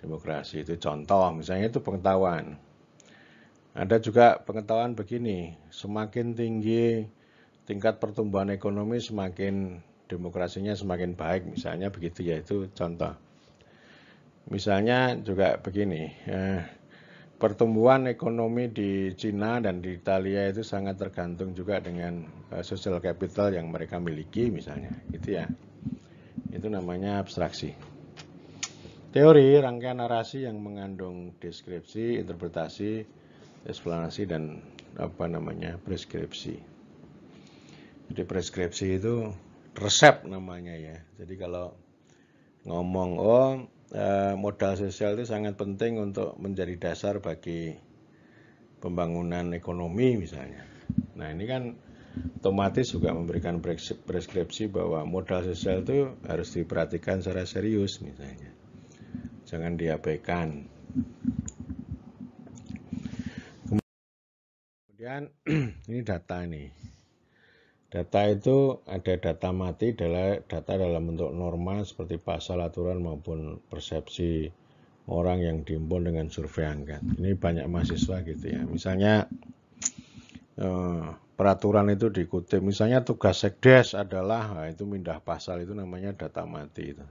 demokrasi. Itu contoh, misalnya itu pengetahuan. Ada juga pengetahuan begini, semakin tinggi tingkat pertumbuhan ekonomi, semakin demokrasinya semakin baik, misalnya begitu ya, itu contoh. Misalnya juga begini, pertumbuhan ekonomi di Cina dan di Italia itu sangat tergantung juga dengan social capital yang mereka miliki misalnya, gitu ya. Itu namanya abstraksi. Teori, rangkaian narasi yang mengandung deskripsi, interpretasi, eksplanasi dan preskripsi. Jadi preskripsi itu resep namanya ya. Jadi kalau ngomong modal sosial itu sangat penting untuk menjadi dasar bagi pembangunan ekonomi misalnya. Nah ini kan otomatis juga memberikan preskripsi bahwa modal sosial itu harus diperhatikan secara serius misalnya. Jangan diabaikan. Kemudian ini data nih. Data itu ada data mati, adalah data dalam bentuk norma seperti pasal, aturan maupun persepsi orang yang dihimpun dengan survei angket. Ini banyak mahasiswa gitu ya. Misalnya peraturan itu dikutip. Misalnya tugas sekdes adalah, itu pindah pasal, itu namanya data mati itu.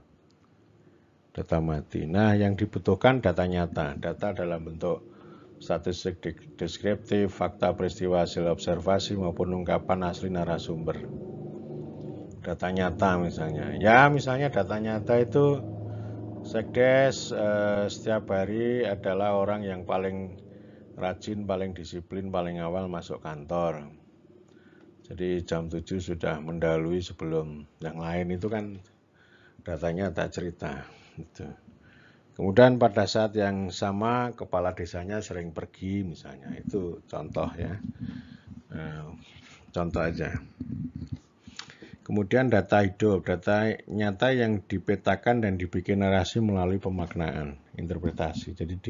Data mati. Nah, yang dibutuhkan data nyata. Data dalam bentuk statistik deskriptif, fakta peristiwa hasil observasi maupun ungkapan asli narasumber. Data nyata misalnya. Ya, misalnya data nyata itu sekdes setiap hari adalah orang yang paling rajin, paling disiplin, paling awal masuk kantor. Jadi jam 7 sudah mendahului sebelum yang lain, itu kan datanya tak cerita. Gitu. Kemudian pada saat yang sama kepala desanya sering pergi misalnya, itu contoh ya, contoh aja. Kemudian data hidup, data nyata yang dipetakan dan dibikin narasi melalui pemaknaan, interpretasi, jadi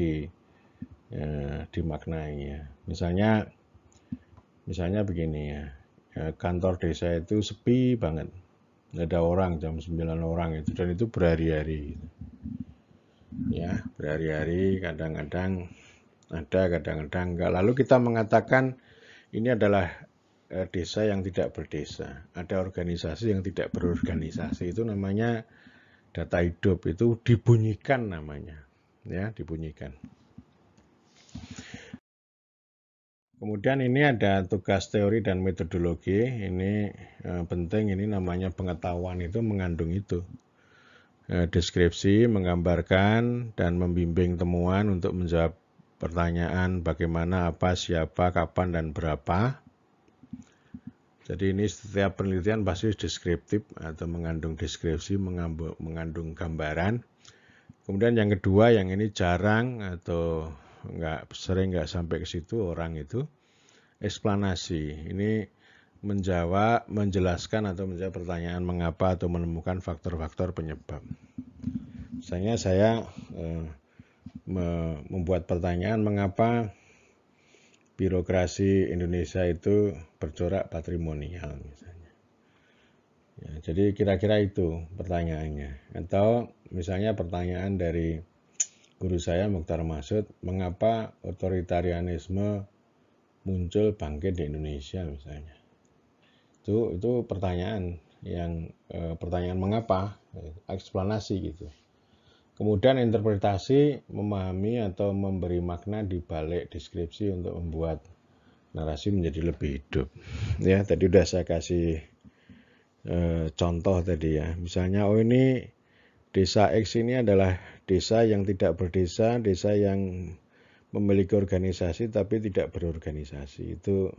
dimaknai ya. Misalnya begini ya, kantor desa itu sepi banget, nggak ada orang, jam 9 orang itu, dan itu berhari-hari gitu. Ya, berhari-hari, kadang-kadang ada, kadang-kadang enggak. Lalu kita mengatakan ini adalah desa yang tidak berdesa, ada organisasi yang tidak berorganisasi, itu namanya data hidup, itu dibunyikan namanya, ya, dibunyikan. Kemudian ini ada tugas teori dan metodologi, ini penting, ini namanya pengetahuan itu mengandung itu. Deskripsi, menggambarkan, dan membimbing temuan untuk menjawab pertanyaan bagaimana, apa, siapa, kapan, dan berapa. Jadi ini setiap penelitian pasti deskriptif atau mengandung deskripsi, mengandung gambaran. Kemudian yang kedua, yang ini jarang atau sering nggak sampai ke situ orang itu, eksplanasi. Ini menjawab, menjelaskan atau menjawab pertanyaan mengapa atau menemukan faktor-faktor penyebab. Misalnya saya membuat pertanyaan mengapa birokrasi Indonesia itu bercorak patrimonial misalnya. Ya, jadi kira-kira itu pertanyaannya. Atau misalnya pertanyaan dari guru saya Mukhtar Masud, mengapa otoritarianisme muncul bangkit di Indonesia misalnya. Itu pertanyaan yang pertanyaan mengapa, eksplanasi gitu. Kemudian interpretasi, memahami atau memberi makna di balik deskripsi untuk membuat narasi menjadi lebih hidup. Ya, tadi udah saya kasih contoh tadi ya. Misalnya, oh ini desa X ini adalah desa yang tidak berdesa, desa yang memiliki organisasi tapi tidak berorganisasi. Itu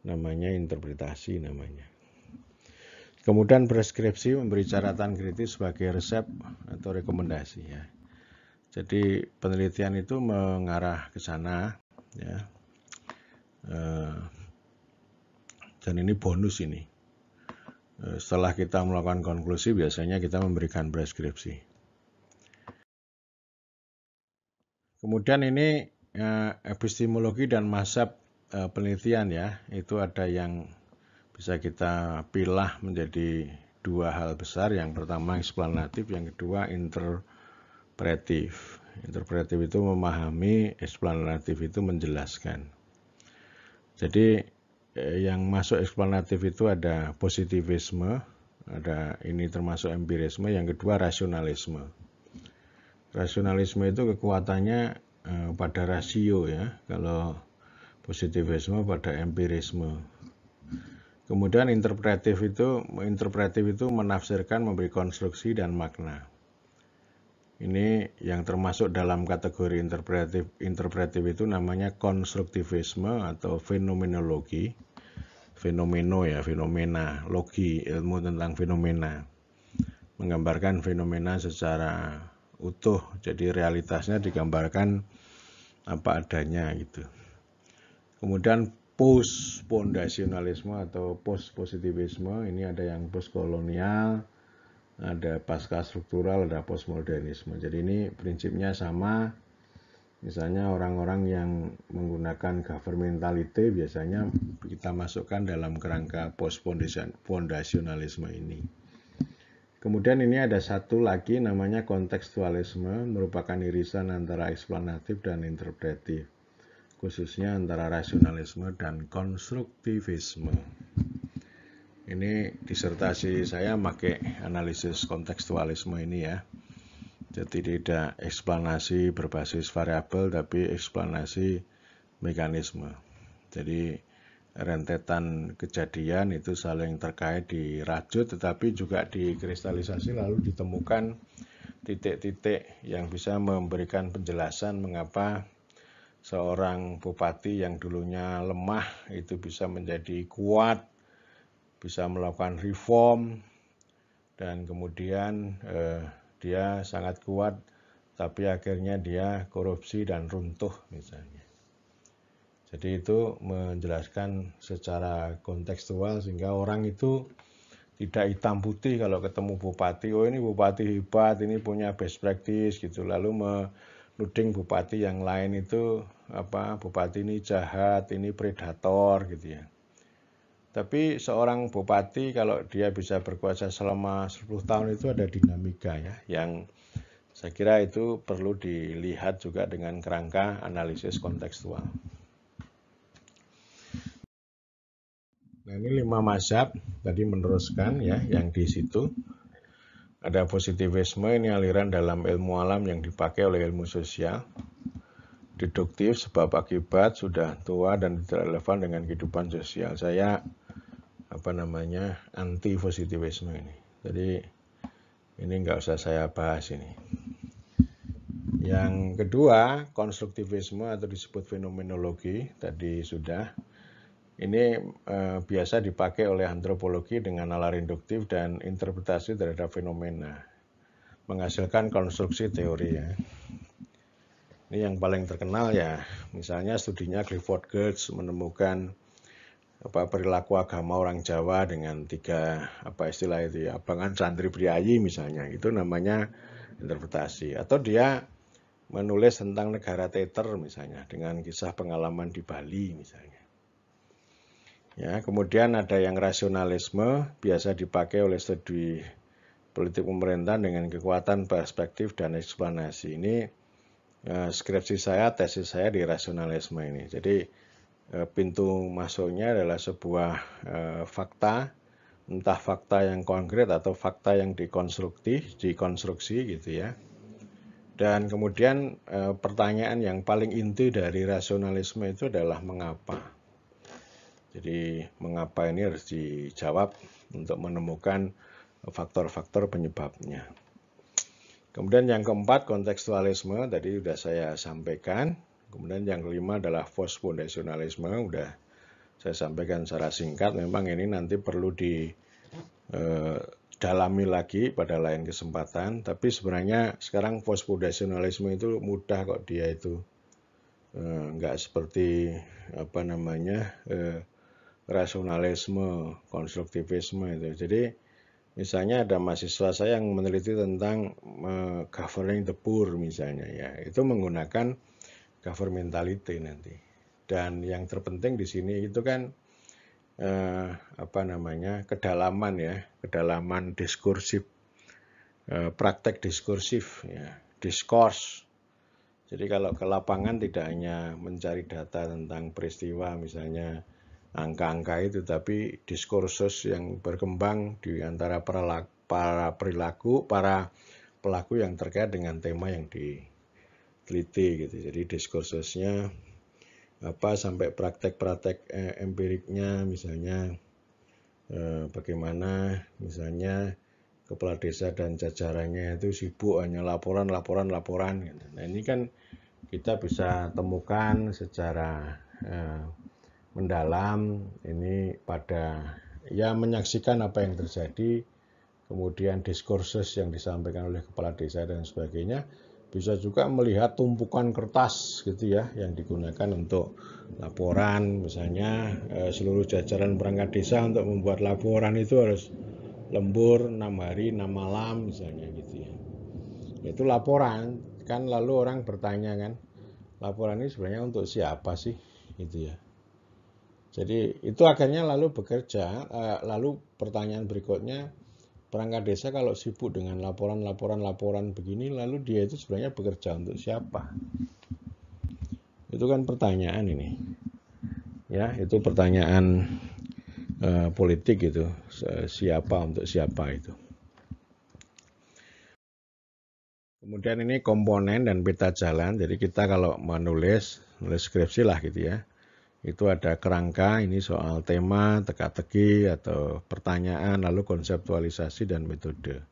namanya interpretasi namanya. Kemudian preskripsi, memberi catatan kritis sebagai resep atau rekomendasi ya. Jadi penelitian itu mengarah ke sana ya. Dan ini bonus ini. Setelah kita melakukan konklusi, biasanya kita memberikan preskripsi. Kemudian ini epistemologi dan mazhab penelitian ya. Itu ada yang bisa kita pilah menjadi dua hal besar. Yang pertama eksplanatif, yang kedua interpretif. Interpretif itu memahami, eksplanatif itu menjelaskan. Jadi yang masuk eksplanatif itu ada positivisme, ada ini termasuk empirisme, yang kedua rasionalisme. Rasionalisme itu kekuatannya pada rasio ya, kalau positivisme pada empirisme. Kemudian interpretif itu menafsirkan, memberi konstruksi dan makna. Ini yang termasuk dalam kategori interpretif itu namanya konstruktivisme atau fenomenologi. Fenomeno ya, fenomena, logi, ilmu tentang fenomena. Menggambarkan fenomena secara utuh, jadi realitasnya digambarkan apa adanya gitu. Kemudian post-fondasionalisme atau post-positivisme, ini ada yang post-kolonial, ada pasca struktural, ada postmodernisme. Jadi ini prinsipnya sama. Misalnya orang-orang yang menggunakan governmentality biasanya kita masukkan dalam kerangka post-fondasionalisme ini. Kemudian ini ada satu lagi namanya kontekstualisme, merupakan irisan antara eksplanatif dan interpretif, khususnya antara rasionalisme dan konstruktivisme. Ini disertasi saya pakai analisis kontekstualisme ini ya. Jadi tidak eksplanasi berbasis variabel tapi eksplanasi mekanisme. Jadi rentetan kejadian itu saling terkait dirajut tetapi juga dikristalisasi lalu ditemukan titik-titik yang bisa memberikan penjelasan mengapa seorang bupati yang dulunya lemah itu bisa menjadi kuat, bisa melakukan reform, dan kemudian dia sangat kuat tapi akhirnya dia korupsi dan runtuh misalnya. Jadi itu menjelaskan secara kontekstual sehingga orang itu tidak hitam putih kalau ketemu bupati, oh ini bupati hebat, ini punya best practice gitu, lalu menuding bupati yang lain itu bupati ini jahat, ini predator gitu ya. Tapi seorang bupati kalau dia bisa berkuasa selama 10 tahun itu ada dinamika ya, yang saya kira itu perlu dilihat juga dengan kerangka analisis kontekstual. Nah, ini 5 mazhab tadi meneruskan ya, yang di situ. Ada positivisme, ini aliran dalam ilmu alam yang dipakai oleh ilmu sosial. Deduktif, sebab akibat, sudah tua dan tidak relevan dengan kehidupan sosial. Saya anti positivisme ini. Jadi ini nggak usah saya bahas ini. Yang kedua, konstruktivisme atau disebut fenomenologi, tadi sudah. Ini biasa dipakai oleh antropologi dengan nalar induktif dan interpretasi terhadap fenomena, menghasilkan konstruksi teori ya. Ini yang paling terkenal ya, misalnya studinya Clifford Geertz menemukan perilaku agama orang Jawa dengan 3 istilah itu ya, abangan santri priayi misalnya, itu namanya interpretasi. Atau dia menulis tentang negara teter misalnya dengan kisah pengalaman di Bali misalnya. Ya, kemudian ada yang rasionalisme, biasa dipakai oleh studi politik pemerintahan dengan kekuatan perspektif dan eksplanasi. Ini skripsi saya, tesis saya di rasionalisme ini. Jadi pintu masuknya adalah sebuah fakta, entah fakta yang konkret atau fakta yang dikonstruksi gitu ya. Dan kemudian pertanyaan yang paling inti dari rasionalisme itu adalah mengapa. Jadi mengapa ini harus dijawab untuk menemukan faktor-faktor penyebabnya. Kemudian yang keempat, kontekstualisme, tadi sudah saya sampaikan. Kemudian yang kelima adalah postfundationalisme, sudah saya sampaikan secara singkat. Memang ini nanti perlu didalami lagi pada lain kesempatan. Tapi sebenarnya sekarang postfundationalisme itu mudah kok, dia itu nggak seperti rasionalisme, konstruktivisme itu. Jadi misalnya ada mahasiswa saya yang meneliti tentang governing the poor misalnya ya, itu menggunakan governmentality nanti. Dan yang terpenting di sini itu kan kedalaman ya, kedalaman diskursif, praktek diskursif ya, diskurs. Jadi kalau ke lapangan tidak hanya mencari data tentang peristiwa misalnya angka-angka itu, tapi diskursus yang berkembang di antara para pelaku yang terkait dengan tema yang diteliti gitu. Jadi diskursusnya sampai praktek-praktek empiriknya, misalnya bagaimana misalnya kepala desa dan jajarannya itu sibuk hanya laporan gitu. Nah, ini kan kita bisa temukan secara mendalam ini pada menyaksikan apa yang terjadi, kemudian diskursus yang disampaikan oleh kepala desa dan sebagainya. Bisa juga melihat tumpukan kertas gitu ya yang digunakan untuk laporan, misalnya seluruh jajaran perangkat desa untuk membuat laporan itu harus lembur 6 hari 6 malam misalnya gitu ya. Itu laporan kan, lalu orang bertanya kan, laporan ini sebenarnya untuk siapa sih gitu ya. Jadi itu akhirnya lalu bekerja, lalu pertanyaan berikutnya, perangkat desa kalau sibuk dengan laporan begini, lalu dia itu sebenarnya bekerja untuk siapa? Itu kan pertanyaan ini. Ya, itu pertanyaan politik itu, siapa untuk siapa itu. Kemudian ini komponen dan peta jalan, jadi kita kalau menulis skripsi lah gitu ya. Itu ada kerangka, ini soal tema, teka-teki atau pertanyaan, lalu konseptualisasi dan metode.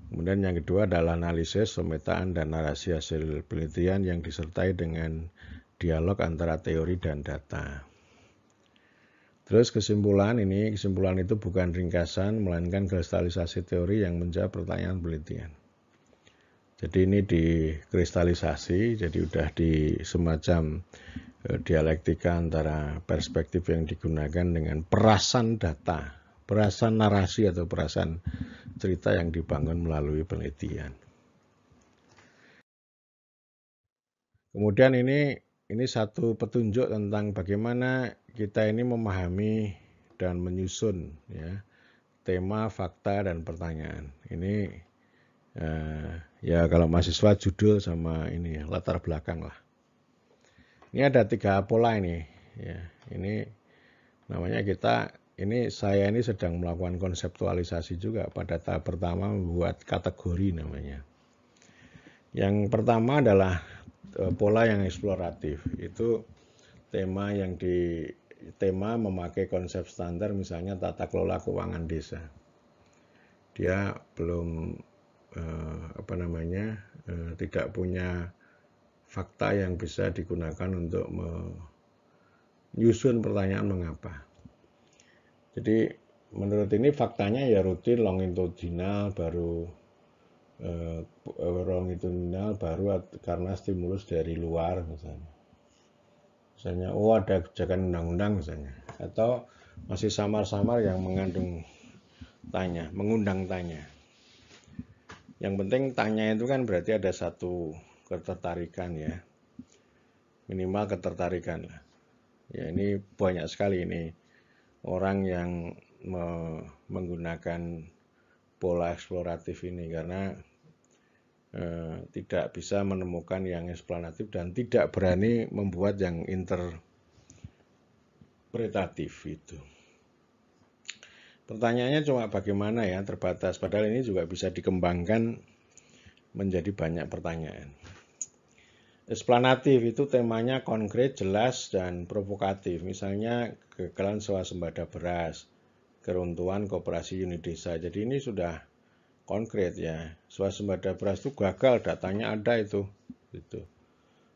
Kemudian yang kedua adalah analisis, pemetaan dan narasi hasil penelitian yang disertai dengan dialog antara teori dan data. Terus kesimpulan itu bukan ringkasan, melainkan kristalisasi teori yang menjawab pertanyaan penelitian. Jadi ini dikristalisasi, jadi udah di semacam dialektika antara perspektif yang digunakan dengan perasan data, perasan narasi atau perasan cerita yang dibangun melalui penelitian. Kemudian ini satu petunjuk tentang bagaimana kita ini memahami dan menyusun ya tema, fakta, dan pertanyaan. Ini ya kalau mahasiswa judul sama ini latar belakang lah. Ini ada 3 pola ini. Ya, ini namanya saya ini sedang melakukan konseptualisasi juga. Pada tahap pertama membuat kategori namanya. Yang pertama adalah pola yang eksploratif. Itu tema memakai konsep standar, misalnya tata kelola keuangan desa. Dia belum tidak punya fakta yang bisa digunakan untuk menyusun pertanyaan mengapa. Jadi menurut ini faktanya ya rutin longitudinal baru karena stimulus dari luar misalnya ada kebijakan undang-undang misalnya, atau masih samar-samar yang mengundang tanya. Yang penting tanya itu kan berarti ada satu ketertarikan ya, minimal ketertarikan lah. Ya ini banyak sekali ini orang yang menggunakan pola eksploratif ini karena tidak bisa menemukan yang eksplanatif dan tidak berani membuat yang interpretatif itu. Pertanyaannya cuma bagaimana ya, terbatas, padahal ini juga bisa dikembangkan menjadi banyak pertanyaan. Eksplanatif itu temanya konkret, jelas, dan provokatif. Misalnya kegagalan swasembada beras, keruntuhan koperasi unit desa. Jadi ini sudah konkret ya, swasembada beras itu gagal, datanya ada itu.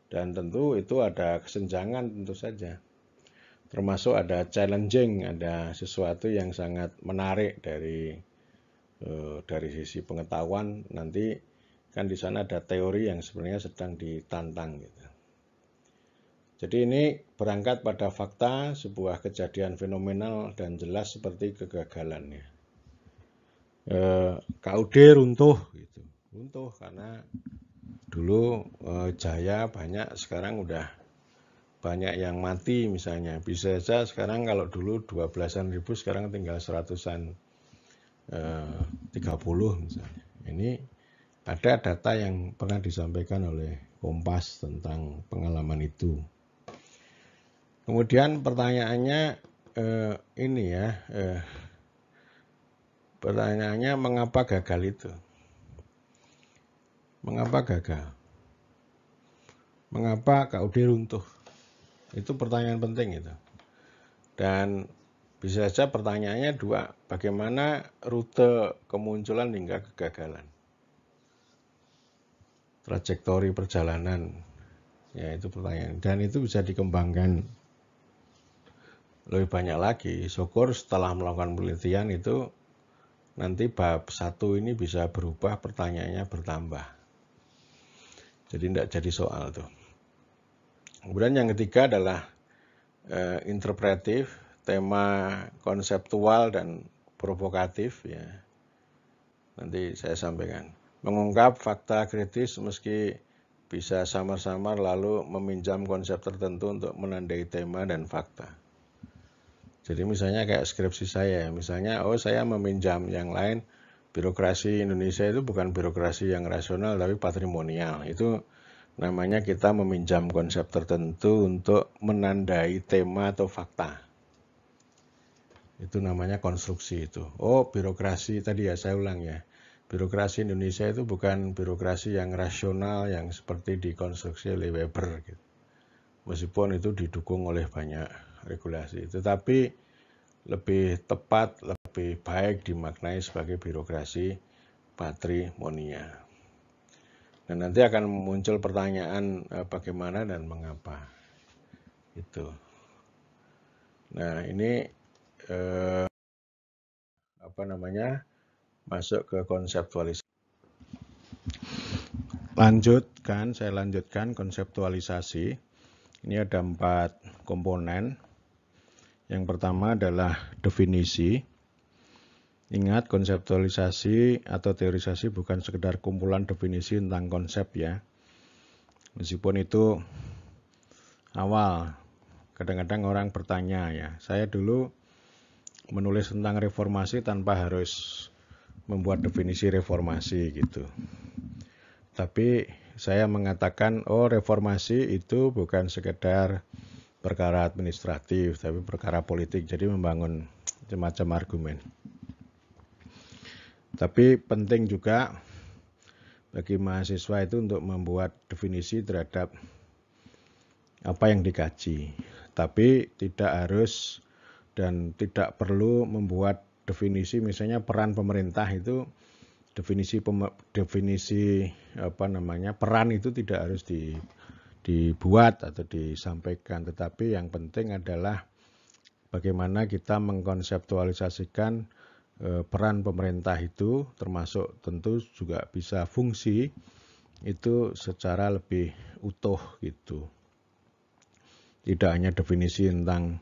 Dan tentu itu ada kesenjangan tentu saja. Termasuk ada challenging, ada sesuatu yang sangat menarik dari sisi pengetahuan. Nanti kan di sana ada teori yang sebenarnya sedang ditantang gitu. Jadi ini berangkat pada fakta sebuah kejadian fenomenal dan jelas seperti kegagalannya. KUD runtuh gitu. Runtuh karena dulu jaya banyak, sekarang udah banyak yang mati misalnya. Bisa saja sekarang kalau dulu 12-an ribu, sekarang tinggal 100-an 30 misalnya. Ini ada data yang pernah disampaikan oleh Kompas tentang pengalaman itu. Kemudian pertanyaannya pertanyaannya mengapa gagal itu? Mengapa gagal? Mengapa KUD runtuh? Itu pertanyaan penting itu. Dan bisa saja pertanyaannya 2, bagaimana rute kemunculan hingga kegagalan? Trajektori perjalanan, ya itu pertanyaan. Dan itu bisa dikembangkan lebih banyak lagi. Syukur setelah melakukan penelitian itu nanti bab 1 ini bisa berubah, pertanyaannya bertambah. Jadi tidak jadi soal tuh. Kemudian yang ketiga adalah interpretif, tema konseptual dan provokatif ya. Nanti saya sampaikan. Mengungkap fakta kritis meski bisa samar-samar lalu meminjam konsep tertentu untuk menandai tema dan fakta. Jadi misalnya kayak skripsi saya, misalnya saya meminjam yang lain, birokrasi Indonesia itu bukan birokrasi yang rasional tapi patrimonial. Itu namanya kita meminjam konsep tertentu untuk menandai tema atau fakta. Itu namanya konstruksi itu. Birokrasi tadi ya saya ulang ya. Birokrasi Indonesia itu bukan birokrasi yang rasional yang seperti dikonstruksi oleh Weber gitu. Meskipun itu didukung oleh banyak regulasi, tetapi lebih tepat, lebih baik dimaknai sebagai birokrasi patrimonial. Dan nanti akan muncul pertanyaan bagaimana dan mengapa. Itu. Nah, ini masuk ke konseptualisasi. Saya lanjutkan konseptualisasi. Ini ada 4 komponen. Yang pertama adalah definisi. Ingat, konseptualisasi atau teorisasi bukan sekedar kumpulan definisi tentang konsep ya. Meskipun itu awal, kadang-kadang orang bertanya ya. Saya dulu menulis tentang reformasi tanpa harus membuat definisi reformasi gitu. Tapi saya mengatakan, reformasi itu bukan sekedar perkara administratif, tapi perkara politik, jadi membangun semacam argumen. Tapi penting juga bagi mahasiswa itu untuk membuat definisi terhadap apa yang dikaji. Tapi tidak harus dan tidak perlu membuat definisi, misalnya peran pemerintah itu definisi peran itu tidak harus dibuat atau disampaikan, tetapi yang penting adalah bagaimana kita mengkonseptualisasikan peran pemerintah itu, termasuk tentu juga bisa fungsi itu secara lebih utuh gitu. Tidak hanya definisi tentang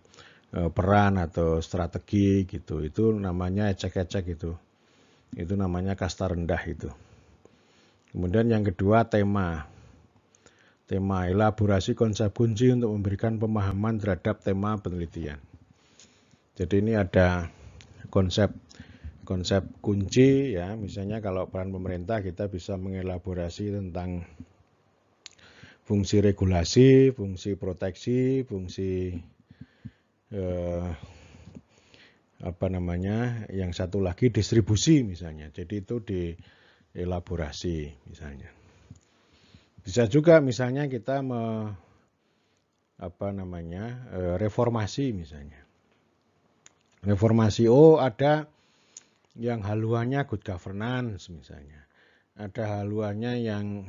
peran atau strategi gitu, itu namanya ecek-ecek itu namanya kasta rendah itu. Kemudian yang kedua, tema elaborasi konsep kunci untuk memberikan pemahaman terhadap tema penelitian. Jadi ini ada konsep kunci ya, misalnya kalau peran pemerintah kita bisa mengelaborasi tentang fungsi regulasi, fungsi proteksi, fungsi yang satu lagi distribusi misalnya. Jadi itu dielaborasi misalnya. Bisa juga misalnya kita reformasi misalnya. Reformasi, ada yang haluannya good governance misalnya. Ada haluannya yang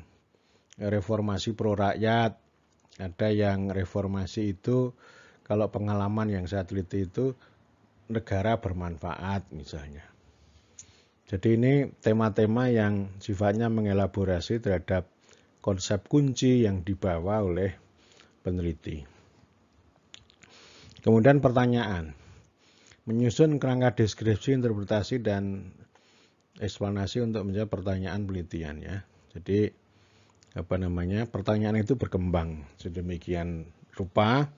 reformasi pro rakyat. Ada yang reformasi itu kalau pengalaman yang saya teliti itu negara bermanfaat misalnya. Jadi ini tema-tema yang sifatnya mengelaborasi terhadap konsep kunci yang dibawa oleh peneliti. Kemudian pertanyaan. Menyusun kerangka deskripsi, interpretasi, dan eksplanasi untuk menjawab pertanyaan penelitian ya. Jadi pertanyaan itu berkembang sedemikian rupa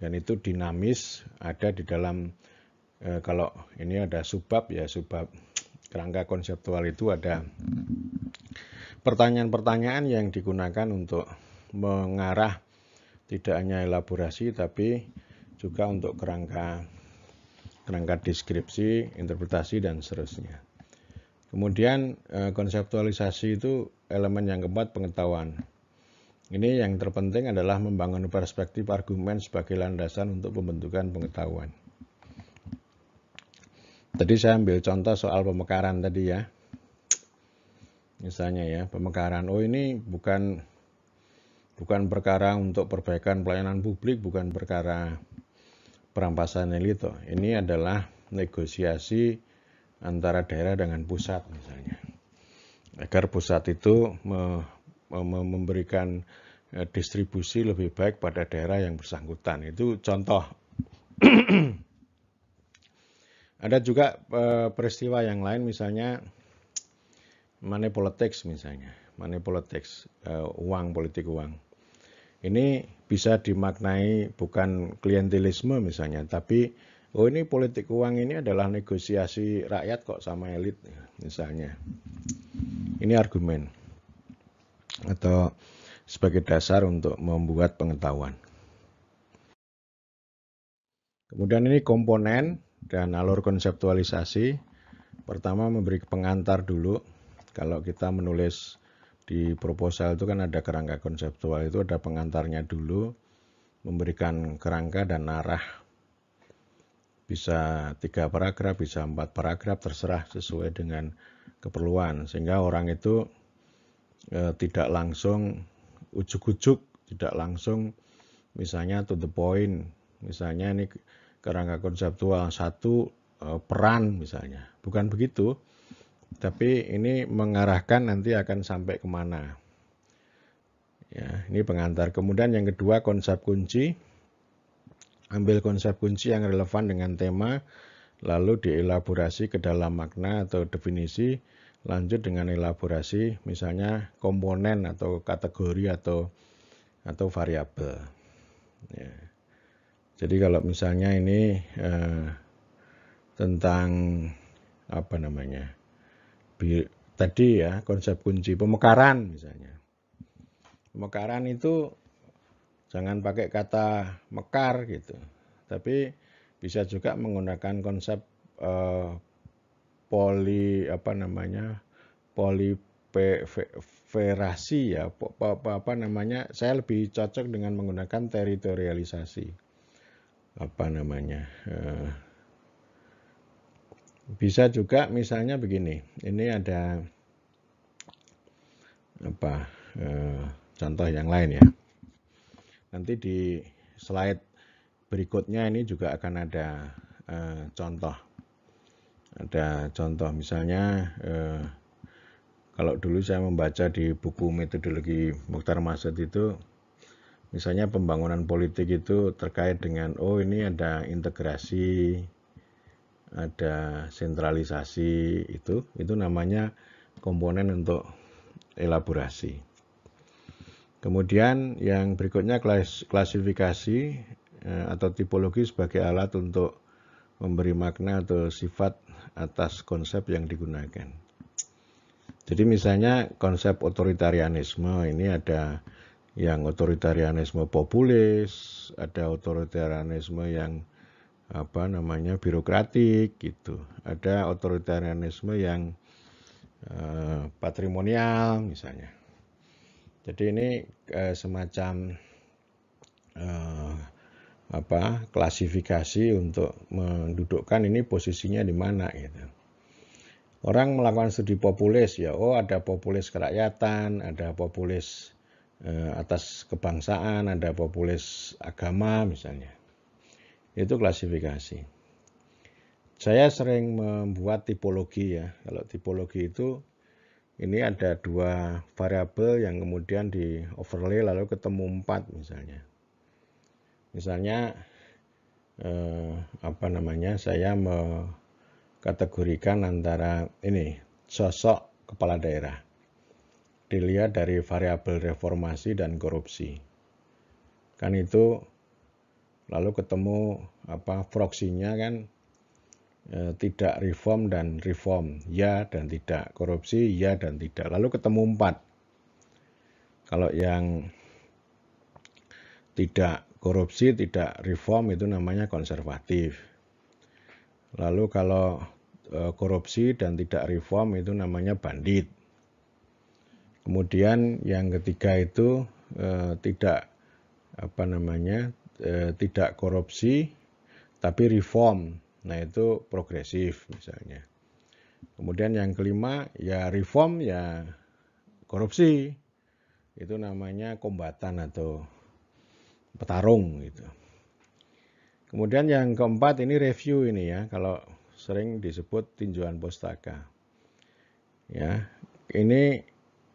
dan itu dinamis, ada di dalam kalau ini ada subbab ya, subbab kerangka konseptual itu ada pertanyaan-pertanyaan yang digunakan untuk mengarah tidak hanya elaborasi tapi juga untuk kerangka deskripsi, interpretasi, dan seterusnya. Kemudian konseptualisasi itu elemen yang keempat, pengetahuan. Ini yang terpenting adalah membangun perspektif argumen sebagai landasan untuk pembentukan pengetahuan. Tadi saya ambil contoh soal pemekaran tadi ya. Misalnya ya, pemekaran. Ini bukan perkara untuk perbaikan pelayanan publik, bukan perkara perampasan elit. Ini adalah negosiasi antara daerah dengan pusat misalnya. Agar pusat itu memberikan distribusi lebih baik pada daerah yang bersangkutan. Itu contoh. Ada juga peristiwa yang lain, misalnya money politics misalnya. Money politics, politik uang. Ini bisa dimaknai bukan klientelisme misalnya, tapi ini politik uang ini adalah negosiasi rakyat kok sama elit misalnya. Ini argumen atau sebagai dasar untuk membuat pengetahuan. Kemudian ini komponen dan alur konseptualisasi. Pertama memberi pengantar dulu. Kalau kita menulis di proposal itu kan ada kerangka konseptual, itu ada pengantarnya dulu, memberikan kerangka dan arah. Bisa 3 paragraf, bisa 4 paragraf, terserah sesuai dengan keperluan. Sehingga orang itu tidak langsung ujuk-ujuk, tidak langsung misalnya to the point. Misalnya ini kerangka konseptual 1 peran misalnya. Bukan begitu. Tapi ini mengarahkan nanti akan sampai kemana. Ya, ini pengantar. Kemudian yang kedua, konsep kunci. Ambil konsep kunci yang relevan dengan tema, lalu dielaborasi ke dalam makna atau definisi, lanjut dengan elaborasi misalnya komponen atau kategori atau variabel. Ya. Jadi kalau misalnya ini tentang apa namanya tadi ya, konsep kunci pemekaran misalnya. Pemekaran itu jangan pakai kata mekar gitu, tapi bisa juga menggunakan konsep poliferasi ya, saya lebih cocok dengan menggunakan teritorialisasi, bisa juga misalnya begini, ini ada contoh yang lain ya, nanti di slide berikutnya ini juga akan ada contoh misalnya, kalau dulu saya membaca di buku metodologi Mokhtar Masud itu, misalnya pembangunan politik itu terkait dengan, ini ada integrasi, ada sentralisasi, itu namanya komponen untuk elaborasi. Kemudian yang berikutnya klasifikasi atau tipologi sebagai alat untuk memberi makna atau sifat atas konsep yang digunakan. Jadi misalnya konsep otoritarianisme ini ada yang otoritarianisme populis, ada otoritarianisme yang birokratik gitu. Ada otoritarianisme yang patrimonial misalnya. Jadi ini semacam klasifikasi untuk mendudukkan ini posisinya di mana gitu. Orang melakukan studi populis ya, ada populis kerakyatan, ada populis atas kebangsaan, ada populis agama misalnya. Itu klasifikasi. Saya sering membuat tipologi ya. Kalau tipologi itu ini ada 2 variabel yang kemudian di overlay lalu ketemu 4 misalnya. Misalnya saya mengkategorikan antara ini sosok kepala daerah. Dilihat dari variabel reformasi dan korupsi. Kan itu lalu ketemu proksinya kan tidak reform dan reform, ya dan tidak, korupsi ya dan tidak, lalu ketemu 4. Kalau yang tidak korupsi, tidak reform itu namanya konservatif. Lalu kalau korupsi dan tidak reform itu namanya bandit. Kemudian yang ketiga itu tidak korupsi tapi reform. Nah itu progresif misalnya. Kemudian yang kelima ya reform ya korupsi. Itu namanya kombatan atau petarung gitu. Kemudian yang keempat ini review ini ya, kalau sering disebut tinjauan pustaka. Ya, ini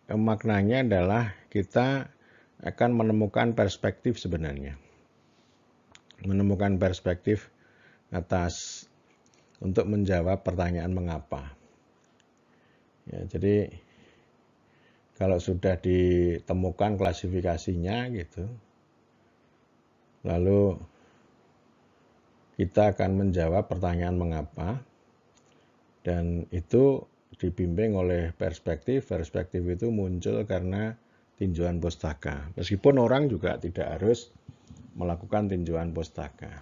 maknanya adalah kita akan menemukan perspektif sebenarnya. Menemukan perspektif atas untuk menjawab pertanyaan mengapa. Ya, jadi kalau sudah ditemukan klasifikasinya gitu, lalu kita akan menjawab pertanyaan mengapa, dan itu dibimbing oleh perspektif. Perspektif itu muncul karena tinjauan pustaka. Meskipun orang juga tidak harus melakukan tinjauan pustaka.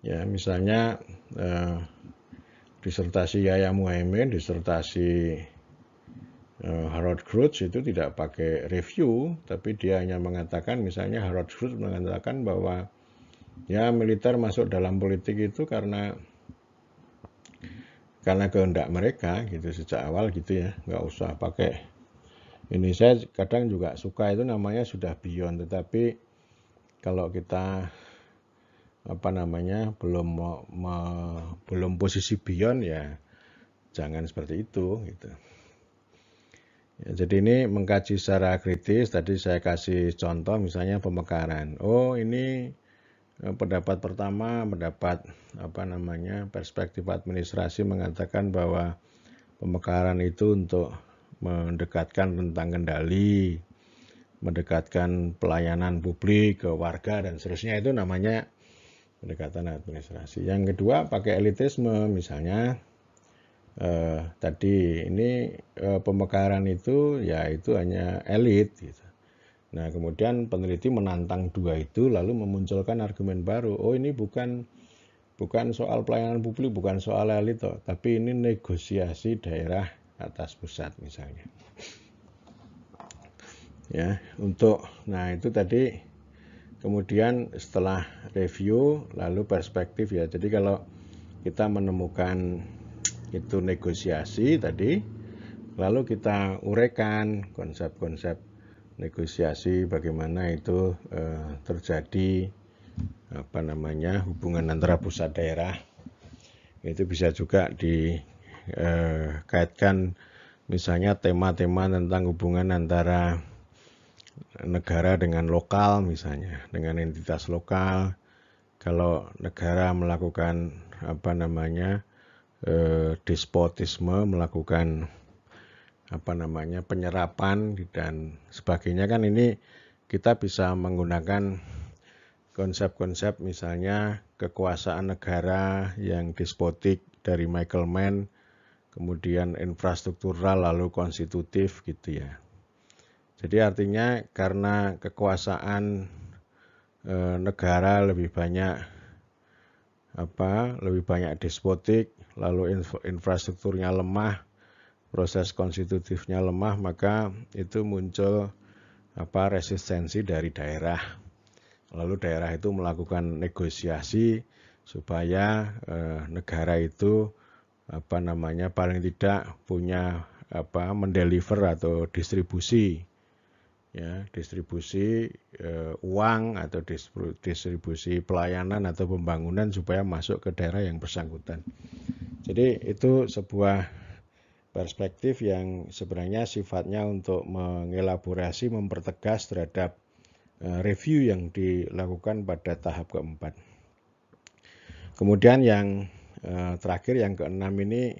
Ya, misalnya disertasi Yahya Muhaimin, disertasi Harold Grootz itu tidak pakai review, tapi dia hanya mengatakan, misalnya Harold Grootz mengatakan bahwa ya militer masuk dalam politik itu karena kehendak mereka gitu sejak awal gitu ya, nggak usah pakai ini. Saya kadang juga suka itu namanya sudah beyond, tetapi kalau kita belum posisi beyond ya jangan seperti itu gitu. Ya, jadi ini mengkaji secara kritis. Tadi saya kasih contoh misalnya pemekaran. Ini pendapat pertama, pendapat perspektif administrasi mengatakan bahwa pemekaran itu untuk mendekatkan rentang kendali, mendekatkan pelayanan publik ke warga dan seterusnya. Itu namanya pendekatan administrasi. Yang kedua pakai elitisme, misalnya tadi ini pemekaran itu ya itu hanya elit gitu. Nah, kemudian peneliti menantang dua itu lalu memunculkan argumen baru. Oh, ini bukan soal pelayanan publik, bukan soal elit, tapi ini negosiasi daerah atas pusat misalnya. Ya, nah itu tadi kemudian setelah review lalu perspektif ya. Jadi kalau kita menemukan itu negosiasi tadi, lalu kita uraikan konsep-konsep negosiasi bagaimana itu terjadi hubungan antara pusat daerah. Itu bisa juga dikaitkan misalnya tema-tema tentang hubungan antara negara dengan lokal, misalnya dengan entitas lokal. Kalau negara melakukan despotisme, melakukan penyerapan dan sebagainya, kan ini kita bisa menggunakan konsep-konsep misalnya kekuasaan negara yang despotik dari Michael Mann, kemudian infrastruktural lalu konstitutif gitu ya. Jadi artinya karena kekuasaan negara lebih banyak despotik, lalu infrastrukturnya lemah, proses konstitutifnya lemah, maka itu muncul resistensi dari daerah. Lalu daerah itu melakukan negosiasi supaya negara itu paling tidak punya mendeliver atau distribusi uang atau distribusi pelayanan atau pembangunan supaya masuk ke daerah yang bersangkutan. Jadi itu sebuah perspektif yang sebenarnya sifatnya untuk mengelaborasi, mempertegas terhadap review yang dilakukan pada tahap keempat. Kemudian yang terakhir, yang keenam ini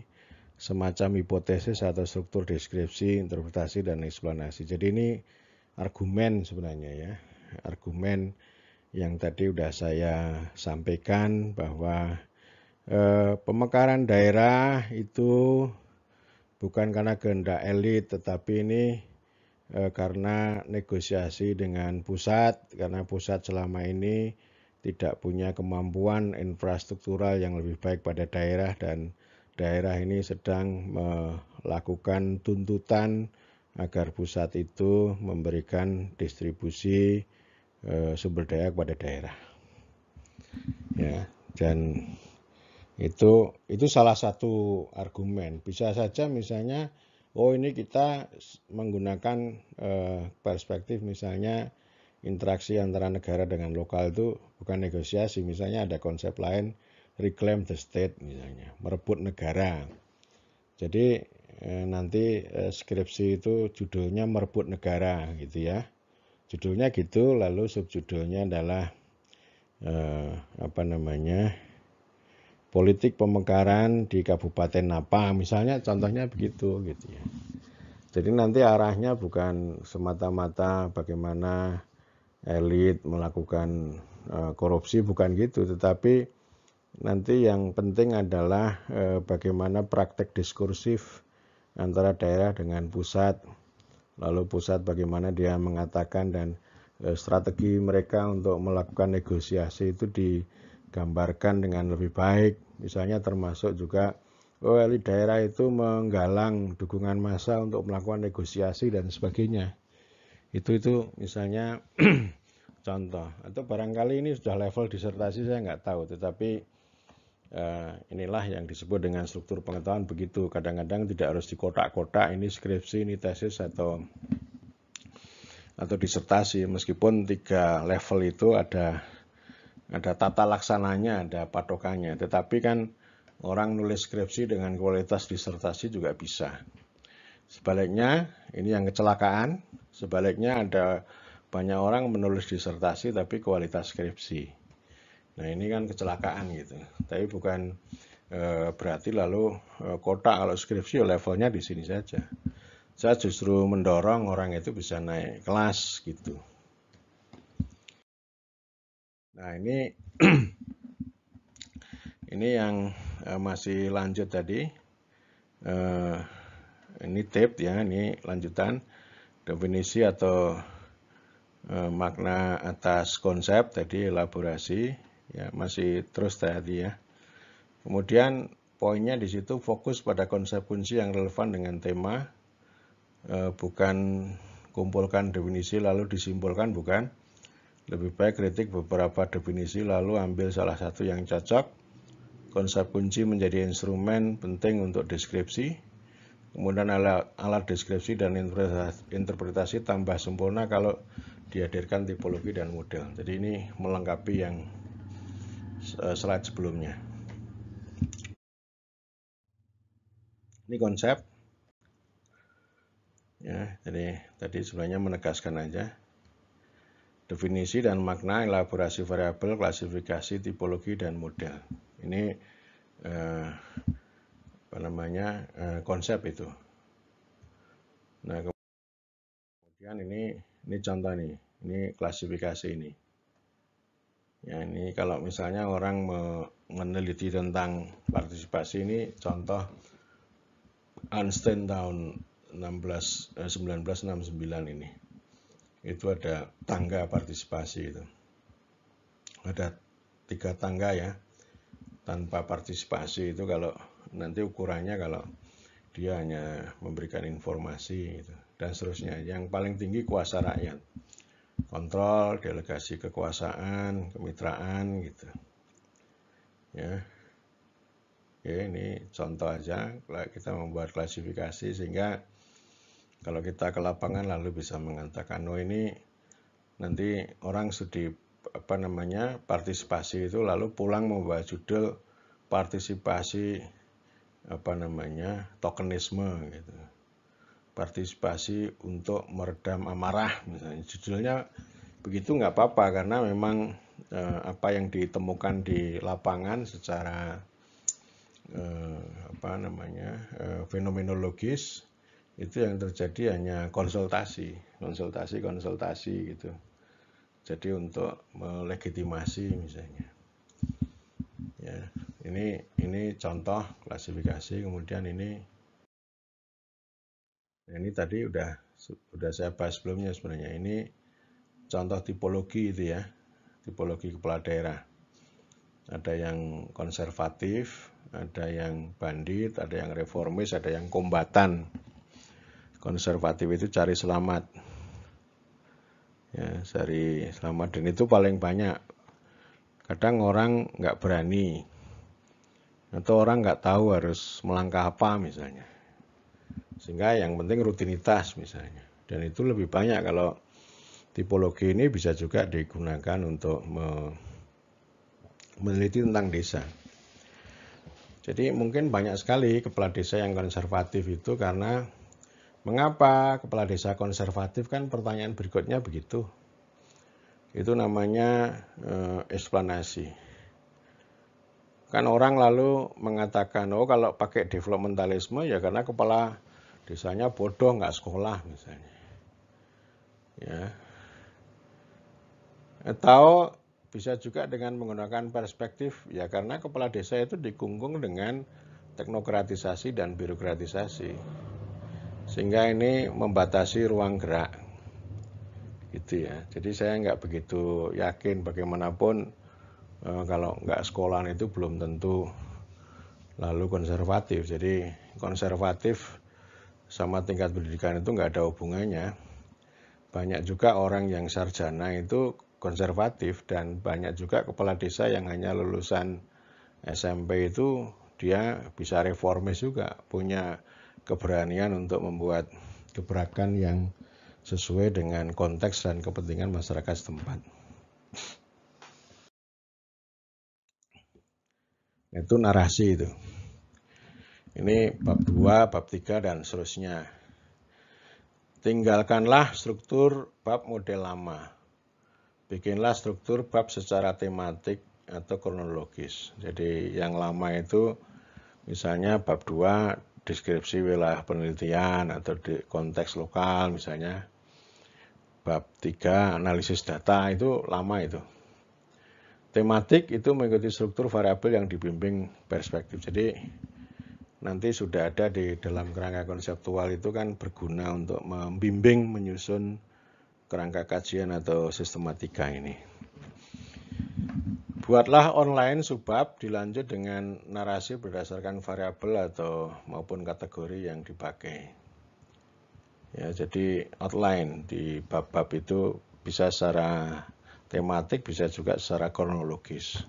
semacam hipotesis atau struktur deskripsi, interpretasi, dan eksplanasi. Jadi ini argumen sebenarnya ya, argumen yang tadi udah saya sampaikan bahwa pemekaran daerah itu bukan karena kehendak elit, tetapi ini karena negosiasi dengan pusat, karena pusat selama ini tidak punya kemampuan infrastruktural yang lebih baik pada daerah, dan daerah ini sedang melakukan tuntutan agar pusat itu memberikan distribusi sumber daya kepada daerah. Ya, dan itu salah satu argumen. Bisa saja misalnya, ini kita menggunakan perspektif misalnya interaksi antara negara dengan lokal itu bukan negosiasi. Misalnya ada konsep lain, reclaim the state misalnya, merebut negara. Jadi nanti skripsi itu judulnya merebut negara gitu ya. Judulnya gitu, lalu subjudulnya adalah politik pemekaran di Kabupaten Napa, misalnya contohnya begitu gitu ya. Jadi nanti arahnya bukan semata-mata bagaimana elit melakukan korupsi, bukan gitu, tetapi nanti yang penting adalah bagaimana praktek diskursif antara daerah dengan pusat, lalu pusat bagaimana dia mengatakan, dan strategi mereka untuk melakukan negosiasi itu digambarkan dengan lebih baik. Misalnya termasuk juga elit daerah itu menggalang dukungan massa untuk melakukan negosiasi dan sebagainya. Itu misalnya contoh, atau barangkali ini sudah level disertasi saya nggak tahu, tetapi inilah yang disebut dengan struktur pengetahuan begitu. Kadang-kadang tidak harus di kotak-kotak, ini skripsi, ini tesis atau disertasi, meskipun 3 level itu ada tata laksananya, ada patokannya. Tetapi kan orang nulis skripsi dengan kualitas disertasi juga bisa. Sebaliknya, ini yang kecelakaan. Sebaliknya ada banyak orang menulis disertasi tapi kualitas skripsi. Nah ini kan kecelakaan gitu. Tapi bukan berarti lalu kotak kalau skripsi levelnya di sini saja. Saya justru mendorong orang itu bisa naik kelas gitu. Nah ini Ini yang masih lanjut tadi. Ini tip ya, ini lanjutan definisi atau makna atas konsep tadi, elaborasi ya, masih terus tadi ya. Kemudian poinnya di situ fokus pada konsep kunci yang relevan dengan tema, bukan kumpulkan definisi lalu disimpulkan, bukan. Lebih baik kritik beberapa definisi lalu ambil salah satu yang cocok. Konsep kunci menjadi instrumen penting untuk deskripsi. Kemudian alat deskripsi dan interpretasi tambah sempurna kalau dihadirkan tipologi dan model. Jadi ini melengkapi yang slide sebelumnya. Ini konsep. Ya, jadi tadi sebenarnya menegaskan aja. Definisi dan makna, elaborasi variabel, klasifikasi, tipologi, dan model. Ini konsep itu. Nah, kemudian ini contoh nih, ini klasifikasi ini. Ya, ini kalau misalnya orang meneliti tentang partisipasi, ini contoh Einstein tahun 1969 ini. Itu ada tangga partisipasi itu. Ada 3 tangga ya. Tanpa partisipasi itu kalau nanti ukurannya kalau dia hanya memberikan informasi gitu, dan seterusnya. Yang paling tinggi kuasa rakyat. Kontrol, delegasi kekuasaan, kemitraan gitu. Ya. Oke, ini contoh aja kita membuat klasifikasi sehingga kalau kita ke lapangan lalu bisa mengatakan, oh ini nanti orang studi partisipasi itu lalu pulang membawa judul partisipasi tokenisme gitu. Partisipasi untuk meredam amarah misalnya. Judulnya begitu nggak apa-apa karena memang apa yang ditemukan di lapangan secara fenomenologis itu yang terjadi hanya konsultasi gitu. Jadi untuk melegitimasi misalnya. Ya, ini contoh klasifikasi. Kemudian ini tadi udah saya bahas sebelumnya sebenarnya. Ini contoh tipologi itu ya. Tipologi kepala daerah. Ada yang konservatif, ada yang bandit, ada yang reformis, ada yang kombatan. Konservatif itu cari selamat. Ya, cari selamat, dan itu paling banyak. Kadang orang nggak berani, atau orang nggak tahu harus melangkah apa misalnya. Sehingga yang penting rutinitas misalnya. Dan itu lebih banyak kalau tipologi ini bisa juga digunakan untuk meneliti tentang desa. Jadi mungkin banyak sekali kepala desa yang konservatif itu karena mengapa kepala desa konservatif, kan pertanyaan berikutnya begitu. Itu namanya eksplanasi. Kan orang lalu mengatakan, oh kalau pakai developmentalisme ya karena kepala desanya bodoh, nggak sekolah misalnya. Ya. Atau bisa juga dengan menggunakan perspektif, ya karena kepala desa itu dikungkung dengan teknokratisasi dan birokratisasi. Sehingga ini membatasi ruang gerak. Gitu ya. Jadi saya nggak begitu yakin, bagaimanapun kalau nggak sekolahan itu belum tentu lalu konservatif. Jadi konservatif sama tingkat pendidikan itu nggak ada hubungannya. Banyak juga orang yang sarjana itu konservatif, dan banyak juga kepala desa yang hanya lulusan SMP itu dia bisa reformis juga, punya keberanian untuk membuat gebrakan yang sesuai dengan konteks dan kepentingan masyarakat setempat. Itu narasi itu. Ini bab 2, bab 3, dan seterusnya. Tinggalkanlah struktur bab model lama. Bikinlah struktur bab secara tematik atau kronologis. Jadi yang lama itu misalnya bab 2 deskripsi wilayah penelitian atau di konteks lokal misalnya. Bab 3 analisis data, itu lama itu. tematik itu mengikuti struktur variabel yang dibimbing perspektif. Jadi nanti sudah ada di dalam kerangka konseptual itu kan berguna untuk membimbing menyusun kerangka kajian atau sistematika ini. Buatlah online subbab dilanjut dengan narasi berdasarkan variabel atau maupun kategori yang dipakai. Ya, jadi outline di bab-bab itu bisa secara tematik, bisa juga secara kronologis,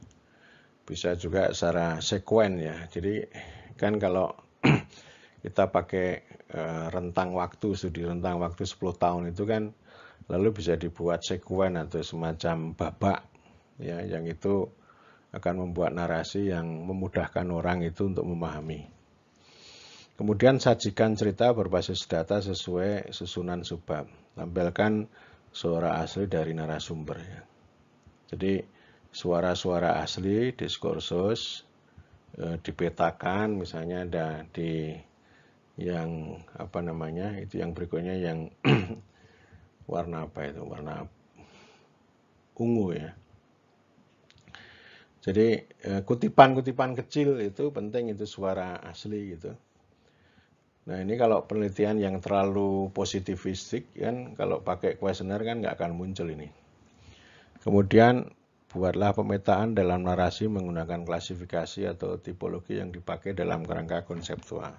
bisa juga secara sekuen ya. Jadi kan kalau kita pakai rentang waktu, studi rentang waktu 10 tahun itu kan lalu bisa dibuat sekuen atau semacam babak ya, yang itu akan membuat narasi yang memudahkan orang itu untuk memahami. Kemudian sajikan cerita berbasis data sesuai susunan subbab. Tampilkan suara asli dari narasumber ya. Jadi suara-suara asli, diskursus, dipetakan, misalnya ada di yang apa namanya, itu yang berikutnya yang warna apa itu, warna ungu ya. Jadi kutipan-kutipan kecil itu penting, itu suara asli gitu. Nah ini kalau penelitian yang terlalu positivistik kan, kalau pakai kuesioner kan nggak akan muncul ini. Kemudian buatlah pemetaan dalam narasi menggunakan klasifikasi atau tipologi yang dipakai dalam kerangka konseptual.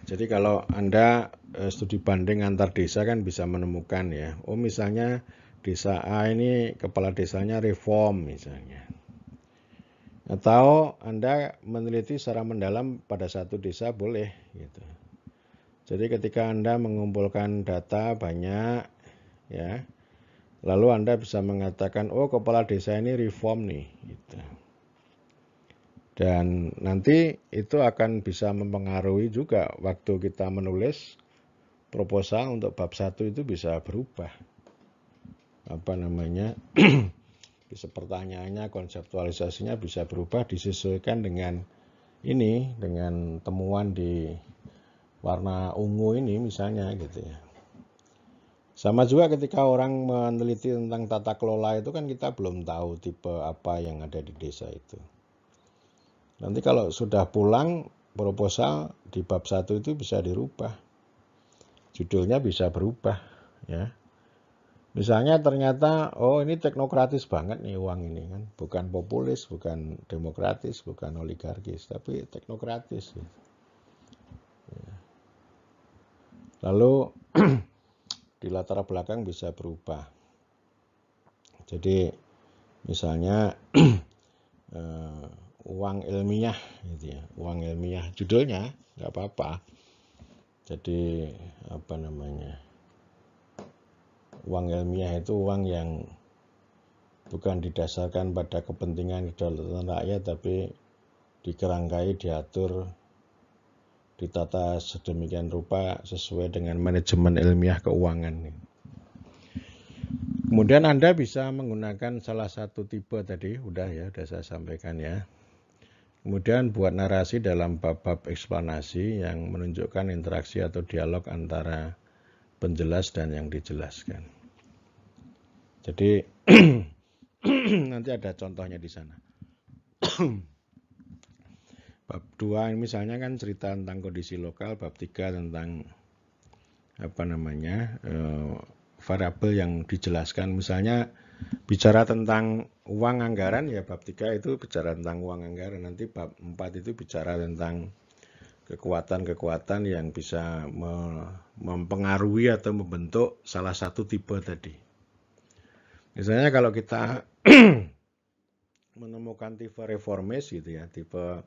Jadi kalau Anda studi banding antar desa kan bisa menemukan ya, oh misalnya desa A ini kepala desanya reform misalnya. Atau Anda meneliti secara mendalam pada satu desa boleh gitu. Jadi ketika Anda mengumpulkan data banyak ya, lalu Anda bisa mengatakan, oh kepala desa ini reform nih. Gitu. Dan nanti itu akan bisa mempengaruhi juga waktu kita menulis proposal untuk bab 1 itu bisa berubah. Apa namanya, bisa pertanyaannya, konseptualisasinya bisa berubah disesuaikan dengan ini, dengan temuan di warna ungu ini misalnya gitu ya. Sama juga ketika orang meneliti tentang tata kelola itu kan kita belum tahu tipe apa yang ada di desa itu. Nanti kalau sudah pulang proposal di bab 1 itu bisa dirubah. Judulnya bisa berubah ya. Misalnya ternyata oh ini teknokratis banget nih uang ini kan, bukan populis, bukan demokratis, bukan oligarkis, tapi teknokratis. Gitu. Ya. Lalu di latar belakang bisa berubah. Jadi misalnya uang ilmiah gitu ya, uang ilmiah judulnya nggak apa-apa. Jadi apa namanya, uang ilmiah itu uang yang bukan didasarkan pada kepentingan kedaulatan rakyat, tapi dikerangkai, diatur, ditata sedemikian rupa sesuai dengan manajemen ilmiah keuangan. Kemudian Anda bisa menggunakan salah satu tipe tadi, udah saya sampaikan ya. Kemudian buat narasi dalam bab-bab eksplanasi yang menunjukkan interaksi atau dialog antara penjelas dan yang dijelaskan. Jadi nanti ada contohnya di sana. Bab 2 misalnya kan cerita tentang kondisi lokal, bab 3 tentang apa namanya, variabel yang dijelaskan. Misalnya bicara tentang uang anggaran ya bab 3 itu bicara tentang uang anggaran. Nanti bab 4 itu bicara tentang kekuatan-kekuatan yang bisa mempengaruhi atau membentuk salah satu tipe tadi. Misalnya kalau kita menemukan tipe reformis gitu ya, tipe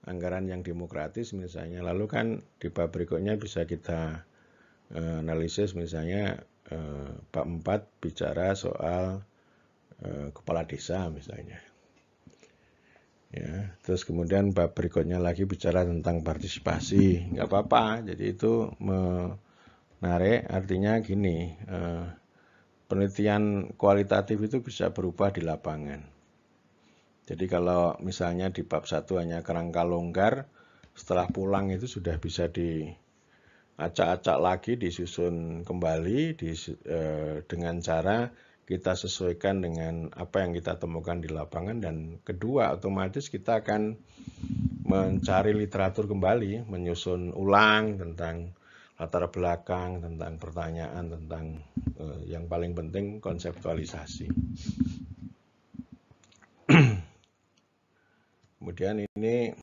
anggaran yang demokratis misalnya, lalu kan di bab berikutnya bisa kita analisis misalnya bab 4 bicara soal kepala desa misalnya. Ya, terus kemudian bab berikutnya lagi bicara tentang partisipasi, nggak apa-apa. Jadi itu menarik, artinya gini, penelitian kualitatif itu bisa berubah di lapangan. Jadi kalau misalnya di bab 1 hanya kerangka longgar, setelah pulang itu sudah bisa diacak-acak lagi, disusun kembali dengan cara kita sesuaikan dengan apa yang kita temukan di lapangan, dan kedua otomatis kita akan mencari literatur kembali, menyusun ulang tentang latar belakang, tentang pertanyaan, tentang yang paling penting konseptualisasi. Kemudian ini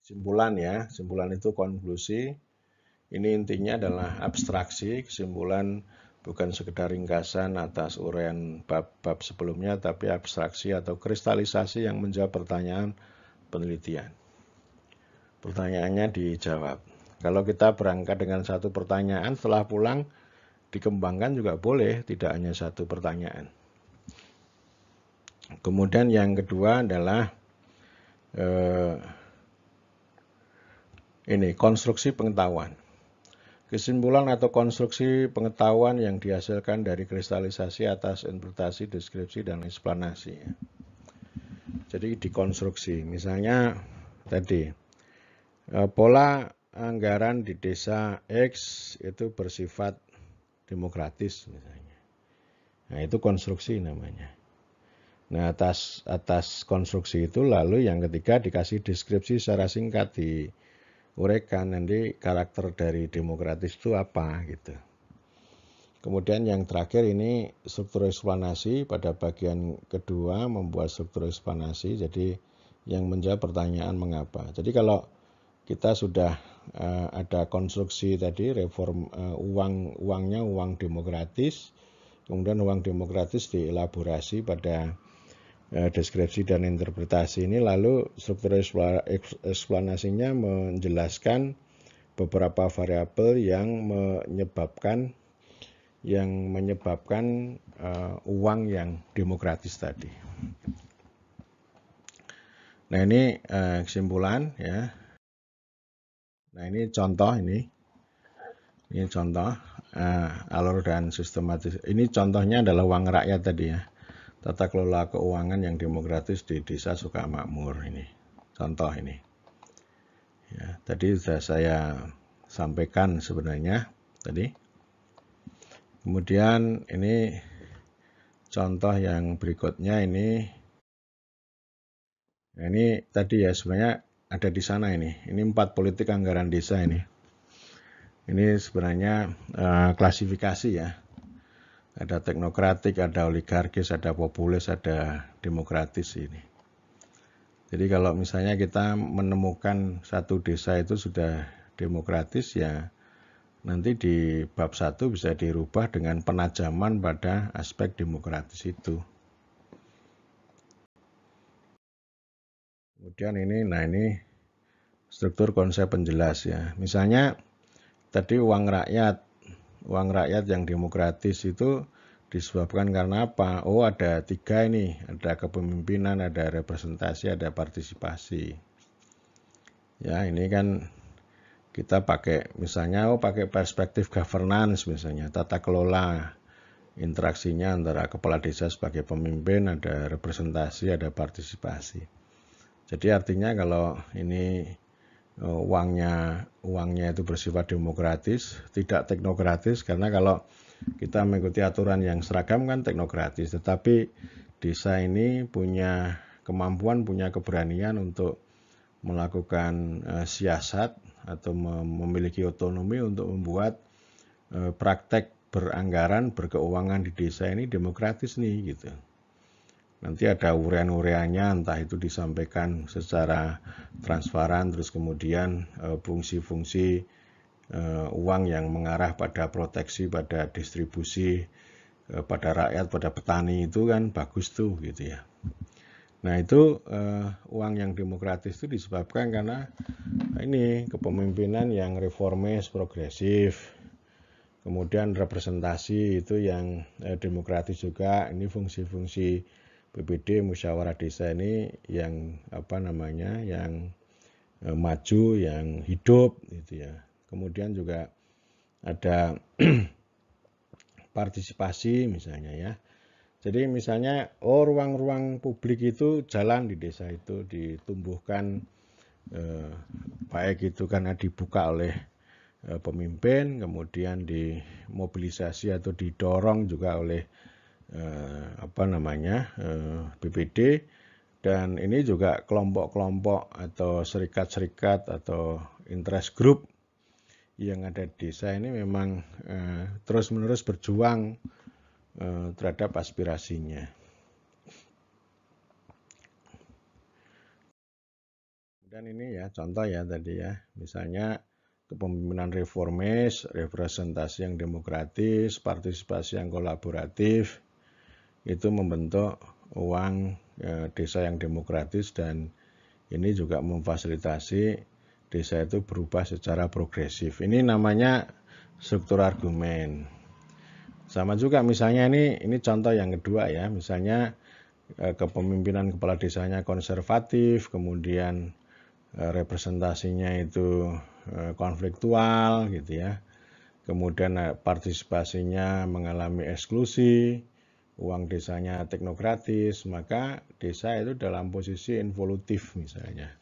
kesimpulan ya, kesimpulan itu konklusi. Ini intinya adalah abstraksi, kesimpulan bukan sekedar ringkasan atas uraian bab-bab sebelumnya, tapi abstraksi atau kristalisasi yang menjawab pertanyaan penelitian. Pertanyaannya dijawab. Kalau kita berangkat dengan satu pertanyaan, setelah pulang dikembangkan juga boleh, tidak hanya satu pertanyaan. Kemudian yang kedua adalah ini konstruksi pengetahuan. Kesimpulan atau konstruksi pengetahuan yang dihasilkan dari kristalisasi atas interpretasi, deskripsi, dan eksplanasi. Jadi dikonstruksi. Misalnya tadi, pola anggaran di desa X itu bersifat demokratis misalnya. Nah itu konstruksi namanya. Nah atas konstruksi itu lalu yang ketiga dikasih deskripsi secara singkat diuraikan nanti karakter dari demokratis itu apa gitu. Kemudian yang terakhir ini struktur eksplanasi, pada bagian kedua membuat struktur eksplanasi, jadi yang menjawab pertanyaan mengapa. Jadi kalau kita sudah ada konstruksi tadi uangnya uang demokratis, kemudian uang demokratis dielaborasi pada deskripsi dan interpretasi ini, lalu struktur eksplanasinya menjelaskan beberapa variabel yang menyebabkan uang yang demokratis tadi. Nah ini kesimpulan ya. Nah ini contoh ini contoh alur dan sistematis. Ini contohnya adalah uang rakyat tadi ya. Tata kelola keuangan yang demokratis di Desa Sukamakmur ini. Contoh ini. Ya, tadi sudah saya sampaikan sebenarnya tadi. Kemudian ini contoh yang berikutnya ini. Nah, ini tadi ya sebenarnya ada di sana ini. Ini 4 politik anggaran desa ini. Ini sebenarnya klasifikasi ya. Ada teknokratik, ada oligarkis, ada populis, ada demokratis ini. Jadi kalau misalnya kita menemukan satu desa itu sudah demokratis ya, nanti di bab 1 bisa dirubah dengan penajaman pada aspek demokratis itu. Kemudian ini, nah ini struktur konsep penjelas ya. Misalnya tadi uang rakyat yang demokratis itu disebabkan karena apa? Oh ada 3 ini, ada kepemimpinan, ada representasi, ada partisipasi. Ya ini kan kita pakai misalnya pakai perspektif governance misalnya, tata kelola, interaksinya antara kepala desa sebagai pemimpin, ada representasi, ada partisipasi. Jadi artinya kalau ini uangnya itu bersifat demokratis, tidak teknokratis, karena kalau kita mengikuti aturan yang seragam kan teknokratis, tetapi desa ini punya kemampuan, punya keberanian untuk melakukan siasat atau memiliki otonomi untuk membuat praktek beranggaran, berkeuangan di desa ini demokratis nih gitu. Nanti ada urean-ureannya, entah itu disampaikan secara transparan, terus kemudian fungsi-fungsi uang yang mengarah pada proteksi, pada distribusi, pada rakyat, pada petani itu kan bagus tuh gitu ya. Nah itu uang yang demokratis itu disebabkan karena ini kepemimpinan yang reformis, progresif, kemudian representasi itu yang demokratis juga. Ini fungsi-fungsi BPD musyawarah desa ini yang yang maju, yang hidup gitu ya. Kemudian juga ada partisipasi misalnya ya. Jadi misalnya ruang-ruang publik itu jalan di desa itu ditumbuhkan, baik itu karena dibuka oleh pemimpin, kemudian dimobilisasi atau didorong juga oleh BPD, dan ini juga kelompok-kelompok atau serikat-serikat atau interest group yang ada di desa ini memang terus-menerus berjuang terhadap aspirasinya. Dan ini ya contoh ya tadi ya, misalnya kepemimpinan reformis, representasi yang demokratis, partisipasi yang kolaboratif, itu membentuk uang desa yang demokratis, dan ini juga memfasilitasi desa itu berubah secara progresif. Ini namanya struktur argumen. Sama juga misalnya ini contoh yang kedua ya, misalnya kepemimpinan kepala desanya konservatif, kemudian representasinya itu konfliktual gitu ya. Kemudian partisipasinya mengalami eksklusi, uang desanya teknokratis, maka desa itu dalam posisi involutif misalnya.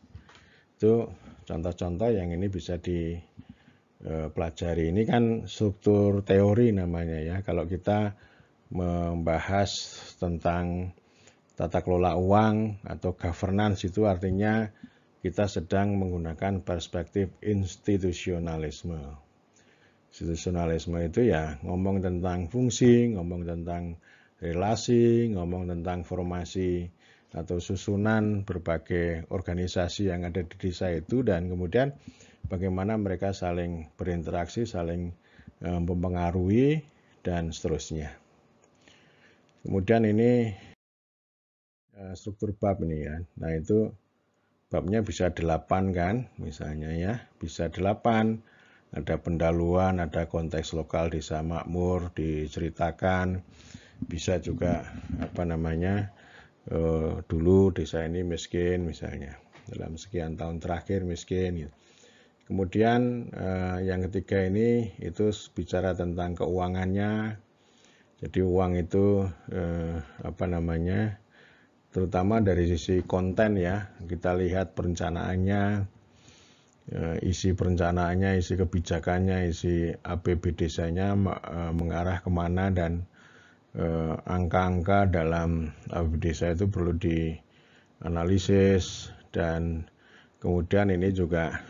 Itu contoh-contoh yang ini bisa dipelajari. Ini kan struktur teori namanya ya. Kalau kita membahas tentang tata kelola uang atau governance, itu artinya kita sedang menggunakan perspektif institusionalisme. Institusionalisme itu ya ngomong tentang fungsi, ngomong tentang relasi, ngomong tentang formasi atau susunan berbagai organisasi yang ada di desa itu, dan kemudian bagaimana mereka saling berinteraksi, saling mempengaruhi, dan seterusnya. Kemudian ini struktur bab ini ya. Nah itu babnya bisa 8 kan, misalnya ya, bisa 8, ada pendahuluan, ada konteks lokal desa makmur diceritakan, bisa juga dulu desa ini miskin misalnya, dalam sekian tahun terakhir miskin gitu. Kemudian yang ketiga ini itu bicara tentang keuangannya, jadi uang itu terutama dari sisi konten ya, kita lihat perencanaannya, isi perencanaannya, isi kebijakannya, isi APB desanya mengarah kemana, dan angka-angka dalam APB desa itu perlu dianalisis, dan kemudian ini juga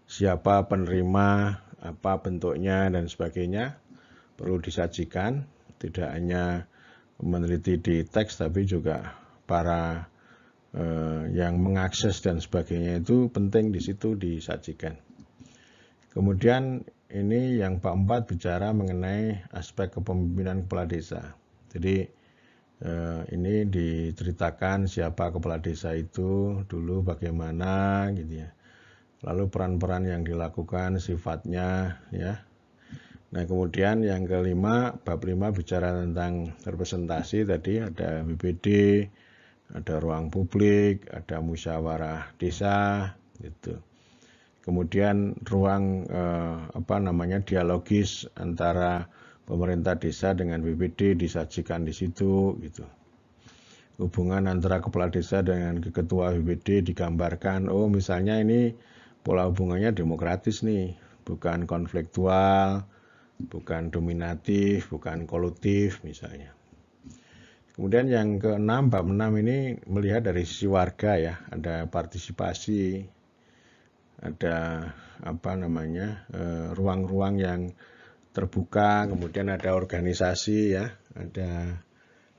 siapa penerima, apa bentuknya, dan sebagainya perlu disajikan, tidak hanya meneliti di teks tapi juga para yang mengakses dan sebagainya itu penting di situ disajikan. Kemudian ini yang bab 4 bicara mengenai aspek kepemimpinan kepala desa. Jadi ini diceritakan siapa kepala desa itu dulu, bagaimana gitu ya. Lalu peran-peran yang dilakukan, sifatnya ya. Nah kemudian yang kelima, bab 5 bicara tentang representasi, tadi ada BPD, ada ruang publik, ada musyawarah desa gitu. Kemudian ruang dialogis antara pemerintah desa dengan BPD disajikan di situ gitu. Hubungan antara kepala desa dengan ketua BPD digambarkan, oh misalnya ini pola hubungannya demokratis nih, bukan konfliktual, bukan dominatif, bukan kolutif misalnya. Kemudian yang ke-6, bab 6 ini melihat dari sisi warga ya, ada partisipasi, ada ruang-ruang yang terbuka, kemudian ada organisasi ya, ada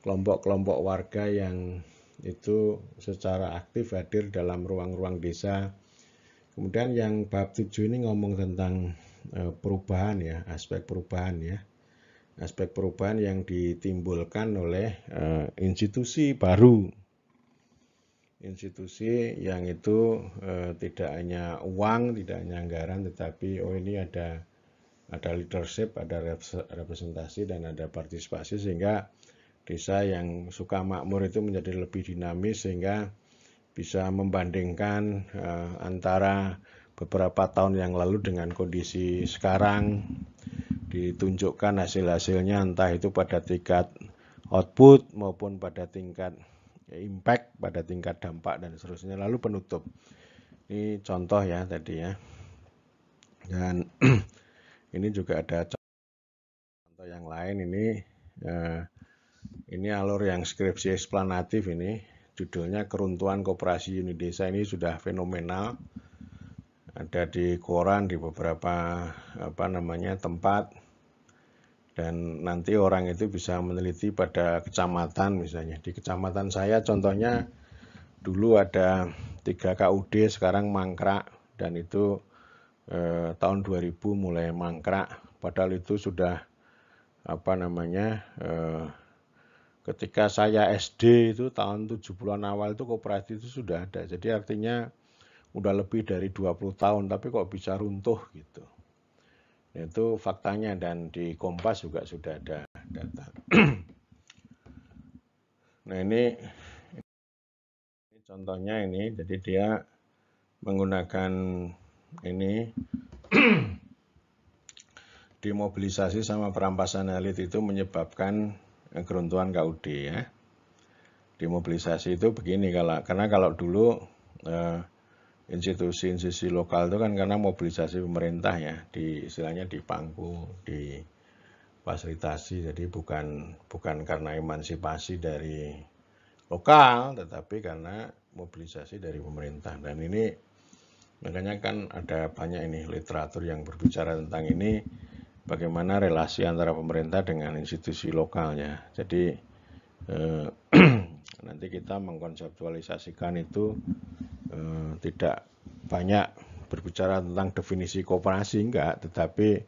kelompok-kelompok warga yang itu secara aktif hadir dalam ruang-ruang desa. Kemudian yang bab 7 ini ngomong tentang perubahan ya, aspek perubahan ya. Aspek perubahan yang ditimbulkan oleh institusi baru. Institusi yang itu tidak hanya uang, tidak hanya anggaran, tetapi ini ada leadership, ada representasi, dan ada partisipasi, sehingga desa yang suka makmur itu menjadi lebih dinamis, sehingga bisa membandingkan antara beberapa tahun yang lalu dengan kondisi sekarang, ditunjukkan hasil-hasilnya entah itu pada tingkat output maupun pada tingkat impact, pada tingkat dampak, dan seterusnya. Lalu penutup, ini contoh ya tadi ya, dan ini juga ada contoh yang lain. Ini Ini alur yang skripsi eksplanatif ini, judulnya Keruntuhan Koperasi Unit Desa. Ini sudah fenomenal. Ada di koran di beberapa tempat. Dan nanti orang itu bisa meneliti pada kecamatan misalnya. Di kecamatan saya contohnya dulu ada 3 KUD, sekarang mangkrak, dan itu tahun 2000 mulai mangkrak. Padahal itu sudah ketika saya SD itu tahun 70-an awal itu koperasi itu sudah ada. Jadi artinya udah lebih dari 20 tahun, tapi kok bisa runtuh gitu. Itu faktanya, dan di Kompas juga sudah ada data. Nah ini contohnya ini, jadi dia menggunakan ini dimobilisasi sama perampasan elit itu menyebabkan keruntuhan KUD ya. Dimobilisasi itu begini, karena kalau dulu institusi-institusi lokal itu kan karena mobilisasi pemerintah ya, istilahnya dipangku, difasilitasi, jadi bukan karena emansipasi dari lokal, tetapi karena mobilisasi dari pemerintah. Dan ini makanya kan ada banyak ini literatur yang berbicara tentang ini, bagaimana relasi antara pemerintah dengan institusi lokalnya. Jadi nanti kita mengkonseptualisasikan itu tidak banyak berbicara tentang definisi koperasi, enggak, tetapi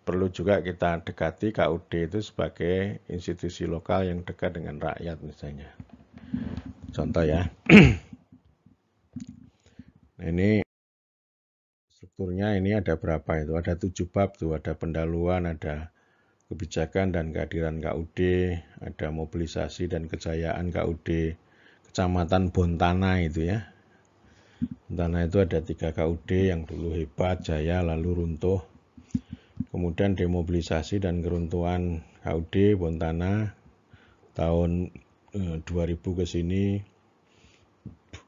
perlu juga kita dekati KUD itu sebagai institusi lokal yang dekat dengan rakyat misalnya. Contoh ya. Nah, ini strukturnya ini ada berapa itu? Ada 7 bab tuh, ada pendahuluan, ada kebijakan dan kehadiran KUD, ada mobilisasi dan kejayaan KUD, Kecamatan Bontana itu ya. Bontana itu ada 3 KUD yang dulu hebat, jaya, lalu runtuh. Kemudian demobilisasi dan keruntuhan KUD Bontana tahun 2000 ke sini.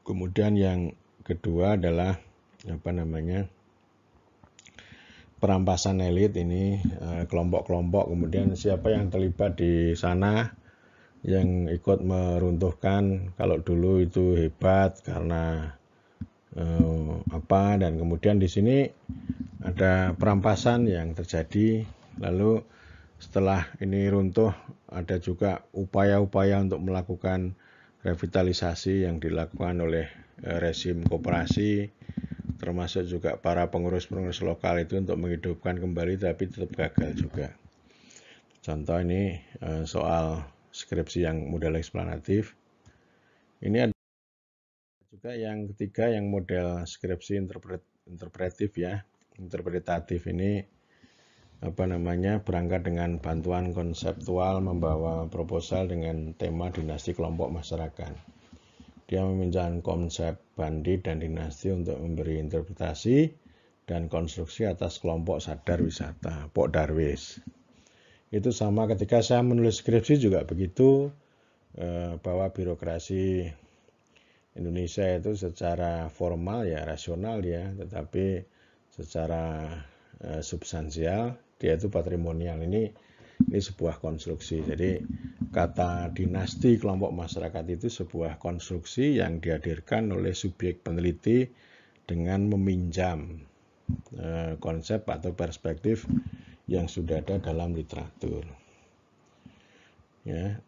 Kemudian yang kedua adalah perampasan elit ini, kelompok-kelompok, kemudian siapa yang terlibat di sana yang ikut meruntuhkan. Kalau dulu itu hebat karena dan kemudian di sini ada perampasan yang terjadi, lalu setelah ini runtuh ada juga upaya-upaya untuk melakukan revitalisasi yang dilakukan oleh rezim koperasi, termasuk juga para pengurus-pengurus lokal itu untuk menghidupkan kembali, tapi tetap gagal juga. Contoh ini soal skripsi yang model eksplanatif. Ini ada juga yang ketiga, yang model skripsi interpretatif ya. Interpretatif ini berangkat dengan bantuan konseptual, membawa proposal dengan tema dinasti kelompok masyarakat. Dia meminjam konsep bandit dan dinasti untuk memberi interpretasi dan konstruksi atas kelompok sadar wisata, Pok Darwis. Itu sama ketika saya menulis skripsi juga begitu, bahwa birokrasi Indonesia itu secara formal ya rasional ya, tetapi secara substansial dia itu patrimonial. Ini sebuah konstruksi. Jadi kata dinasti kelompok masyarakat itu sebuah konstruksi yang dihadirkan oleh subjek peneliti dengan meminjam konsep atau perspektif yang sudah ada dalam literatur. Ya.